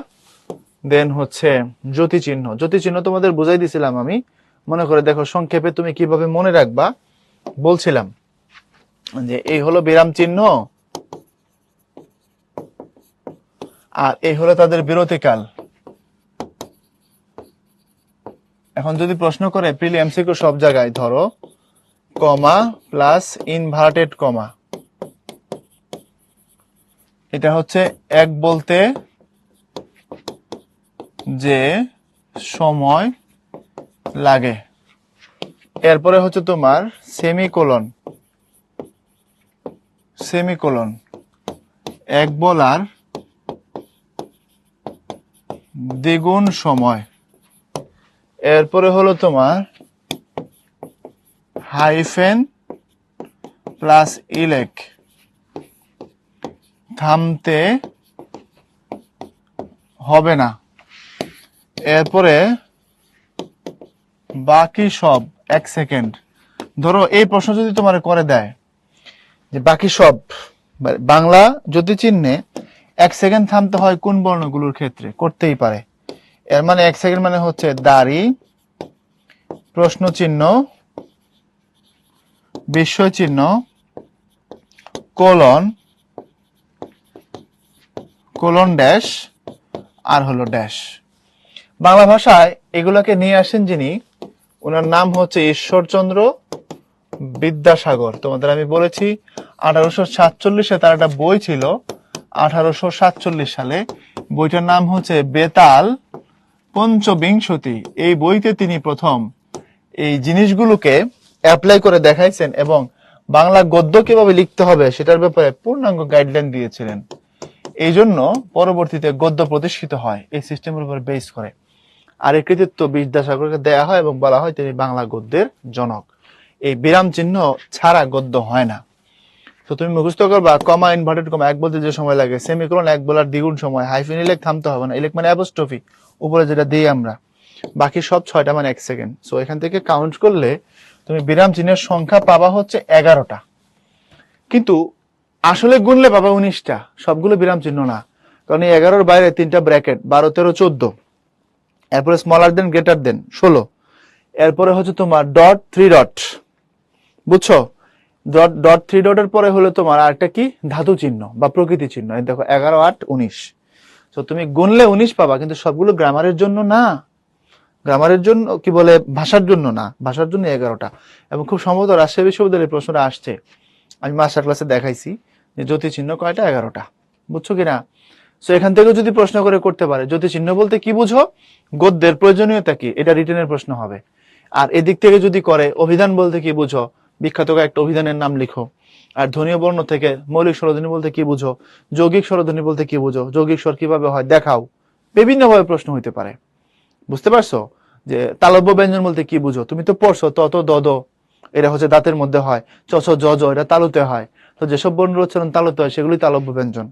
দেন হচ্ছে জ্যোতিচিহ্ন। জ্যোতিচিহ্ন তোমাদের বুঝাই দিছিলাম আমি, মনে করে দেখো সংক্ষেপে তুমি কিভাবে মনে রাখবা বলছিলাম যে এই হলো বিরাম চিহ্ন, আর এই হলো তাদের বিরতিকাল। এখন যদি প্রশ্ন করে প্রিলি এমসিকিউ সব জায়গায় ধরো কমা প্লাস ইনভার্টেড কমা, এটা হচ্ছে এক বলতে যে সময় লাগে। এরপরে হচ্ছে তোমার সেমিকোলন, সেমিকোলন এক বলার দ্বিগুণ সময়। এরপরে হলো তোমার হাইফেন প্লাস ইলেক, থামতে হবে না। এরপরে বাকি সব এক সেকেন্ড। ধরো এই প্রশ্ন যদি তোমার করে দেয় যে বাকি সব বাংলা যদি চিহ্নে এক সেকেন্ড থামতে হয় কোন বর্ণগুলোর ক্ষেত্রে, করতেই পারে। এর মানে এক সেকেন্ড মানে হচ্ছে দাড়ি, প্রশ্ন চিহ্ন, বিস্ময় চিহ্ন, কোলন, কোলন ড্যাশ, আর হলো ড্যাশ। বাংলা ভাষায় এগুলাকে নিয়ে আসেন যিনি, ওনার নাম হচ্ছে ঈশ্বরচন্দ্র বিদ্যাসাগর। তোমাদের আমি বলেছি 1847 তার একটা বই ছিল, 1847 সালে বইটার নাম হচ্ছে বেতাল পঞ্চবিংশতি। এই বইতে তিনি প্রথম এই জিনিসগুলোকে অ্যাপ্লাই করে দেখাইছেন এবং বাংলা গদ্য কিভাবে লিখতে হবে সেটার ব্যাপারে পূর্ণাঙ্গ গাইডলাইন দিয়েছিলেন। এই জন্য পরবর্তীতে গদ্য প্রতিষ্ঠিত হয় এই সিস্টেমের উপর বেস করে। আর এই কৃতিত্ব বিদ্যাসাগরকে দেয়া হয় এবং বলা হয় তিনি বাংলা গদ্যের জনক। এই বিরাম চিহ্ন ছাড়া গদ্য হয় না। তো তুমি মুখস্থ করবা কমা ইনভার্টেড কমা এক বলতে যে সময় লাগে, সেমিকোলন এক বলার দ্বিগুণ সময়, হাইফেন ইলেক থামতে হবে না, ইলেক মানে অ্যাপোস্ট্রফি উপরে যেটা দিই আমরা, বাকি সব 6টা মানে 1 সেকেন্ড। সো এখান থেকে কাউন্ট করলে তুমি বিরাম চিহ্নের সংখ্যা পাবা হচ্ছে 11টা, কিন্তু আসলে গুনলে পাবা 19টা। সবগুলো বিরাম চিহ্ন না, কারণ এই 11-র বাইরে 3টা ব্র্যাকেট 12, 13, 14, এরপরে স্মলার দেন গ্রেটার দেন 16, এরপরে হচ্ছে তোমার ডট 3 ডট, বুঝছো? ডট 3 ডটের পরে হলো তোমার আরেকটা কি ধাতু চিহ্ন বা প্রকৃতি চিহ্ন। এই দেখো 11, 8, 19। তো তুমি গুনলে 19 পাবা, কিন্তু সবগুলো গ্রামারের জন্য না, গ্রামারের জন্য কি বলে ভাষার জন্য না, ভাষার জন্য 11টা। এবং খুব সম্ভবত রাজশাহী বিশ্ববিদ্যালয়ের প্রশ্নটা আসছে, আমি মাস্টার ক্লাসে দেখাইছি যে জ্যোতি চিহ্ন কয়টা, 11টা, বুঝছো কিনা? সো এখান থেকে যদি প্রশ্ন করে করতে পারে জ্যোতি চিহ্ন বলতে কি বুঝো, গদ্যের প্রয়োজনীয়তা কি, এটা রিটেনের প্রশ্ন হবে। আর এদিক থেকে যদি করে অভিধান বলতে কি বুঝো, বিখ্যাত একটা অভিধানের নাম লিখো। আর ধ্বনীয় বর্ণ থেকে মৌলিক স্বরধ্বনি বলতে কি বুঝো, যৌগিক স্বরধ্বনি বলতে কি বুঝো, যৌগিক স্বর কিভাবে হয় দেখাও। বিভিন্নভাবে প্রশ্ন হইতে পারে, বুঝতে পারছো? যে তালব্য ব্যঞ্জন বলতে কি বুঝো, তুমি তো পড়ছো তত দদ, এটা হচ্ছে দাঁতের মধ্যে হয়, চচ জ জ এটা তালুতে হয়। তো যেসব বর্ণের উচ্চারণ তালুতে হয় সেগুলি তালব্য ব্যঞ্জন,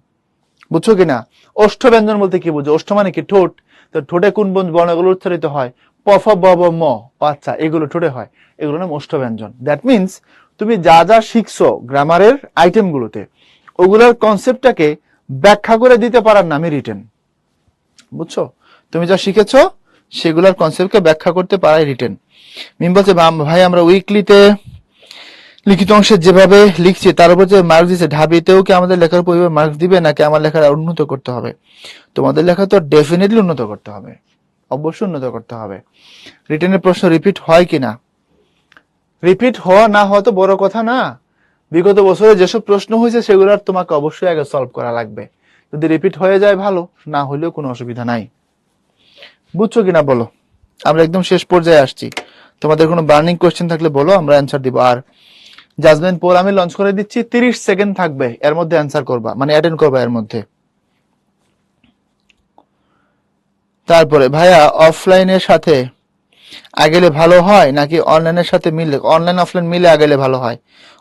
বুঝছো কিনা? ওষ্ঠ ব্যঞ্জন বলতে কি বুঝো, ওষ্ঠ মানে কি ঠোঁট, তো ঠোঁটে কোন বর্ণগুলো উচ্চারিত হয়, প ফ ব ব ম, আচ্ছা এগুলো ঠোঁটে হয়, এগুলো নাম ওষ্ঠ ব্যঞ্জন। দ্যাট মিনস তুমি যা যা শিখছো গ্রামারের আইটেম গুলোতে, ওগুলোর কনসেপ্টটাকে ব্যাখ্যা করে দিতে পারার নামই রিটেন, বুঝছো? তুমি যা শিখেছো সেগুলোর কনসেপ্টকে ব্যাখ্যা করতে পারাই রিটেন। মিম বলছে ভাই আমরা উইকলিতে লিখিত অংশে যেভাবে লিখছি তার উপর যে মার্কস দিচ্ছে, ঢাবিতেও কি আমাদের লেখার উপর মার্কস দিবে নাকি আমার লেখার উন্নত করতে হবে? তোমাদের লেখা তো ডেফিনেটলি উন্নত করতে হবে, অবশ্যই উন্নত করতে হবে। রিটেনের প্রশ্ন রিপিট হয় কিনা, রিপিট হওয়া না হওয়া তো বড় কথা না। বিগত বছরে যেসব প্রশ্ন হয়েছে সেগুলোর তোমাকে অবশ্যই আগে সলভ করা লাগবে। যদি রিপিট হয়ে যায় ভালো, না হলেও কোনো অসুবিধা নাই। বুঝছো কিনা বলো? আমরা একদম শেষ পর্যায়ে আসছি। তোমাদের কোনো বার্নিং কোয়েশ্চেন থাকলে বলো, আমরা অ্যান্সার দিব। আর জাজমেন্ট পোল আমি লঞ্চ করে দিচ্ছি, 30 সেকেন্ড থাকবে, এর মধ্যে অ্যান্সার করবা, মানে অ্যাটেন্ড করবা এর মধ্যে। তারপরে ভাইয়া অফলাইনের সাথে আগেলে ভালো হয় নাকি অনলাইনের সাথে মিলে, অনলাইন অফলাইন মিলে আগেলে ভালো হয়?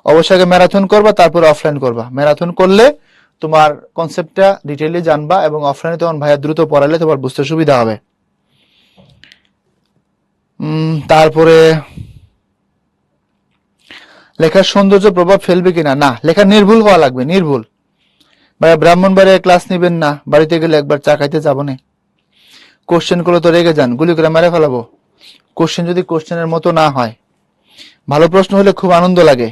অবশ্যই আগে ম্যারাথন করবা, তারপর অফলাইন করবা। ম্যারাথন করলে তোমার কনসেপ্টটা ডিটেইলি জানবা, এবং অফলাইনে তখন ভাইয়া দ্রুত পড়ালে তোমার বুঝতে সুবিধা হবে। তারপরে লেখার সৌন্দর্য প্রভাব ফেলবে কিনা, না, লেখা নির্ভুল হওয়া লাগবে, নির্ভুল। ভাইয়া ব্রাহ্মণবাড়িয়ায় ক্লাস নিবেন না, বাড়িতে গেলে একবার চা খাইতে যাবো না। কোশ্চেন গুলো তো রেগে যান, গুলি করে মেরে ফেলাবো। কোশ্চেন যদি কোশ্চেনের মতো না হয়, ভালো প্রশ্ন হলে খুব আনন্দ লাগে।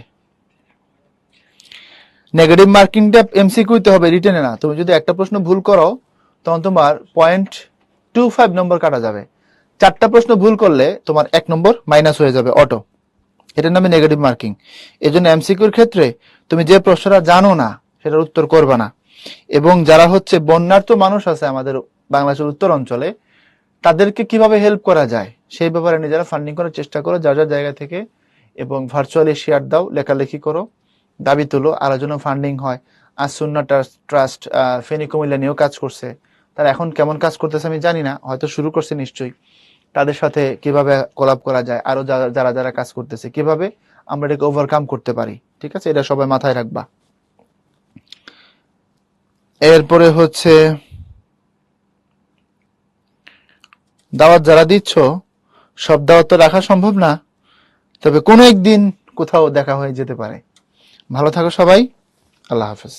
নেগেটিভ মার্কিংটা এমসিকিউতে হবে, রিটেনে না। তুমি যদি একটা প্রশ্ন ভুল করো তখন তোমার 0.25 নম্বর কাটা যাবে। 4টা প্রশ্ন ভুল করলে তোমার 1 নম্বর মাইনাস হয়ে যাবে অটো। এটার নামে নেগেটিভ মার্কিং। এই জন্য এমসিকিউর ক্ষেত্রে তুমি যে প্রশ্নটা জানো না সেটার উত্তর করবে না। এবং যারা হচ্ছে বন্যার্থ মানুষ আছে আমাদের বাংলাদেশের উত্তর অঞ্চলে, তাদেরকে কিভাবে হেল্প করা যায় সেই ব্যাপারে নিজেরা ফান্ডিং করার চেষ্টা করো যার যার জায়গা থেকে, এবং ভার্চুয়ালি শেয়ার দাও, লেখালেখি করো, দাবি তুলো, আলোচনা ফান্ডিং হয়। আর সুন্নাহ ট্রাস্ট ফেনী কুমিল্লা নিয়েও কাজ করছে। তারা এখন কেমন কাজ করতেছে আমি জানি না, হয়তো শুরু করছে নিশ্চয়ই। তাদের সাথে কিভাবে কোলাপ করা যায়, আরো যারা যারা কাজ করতেছে, কিভাবে আমরা এটাকে ওভারকাম করতে পারি, ঠিক আছে, এটা সবাই মাথায় রাখবা। এরপরে হচ্ছে দাওয়াত যারা দিচ্ছ, সব দাওয়াত তো রাখা সম্ভব না, তবে কোনো একদিন কোথাও দেখা হয়ে যেতে পারে। ভালো থাকো সবাই, আল্লাহ হাফেজ।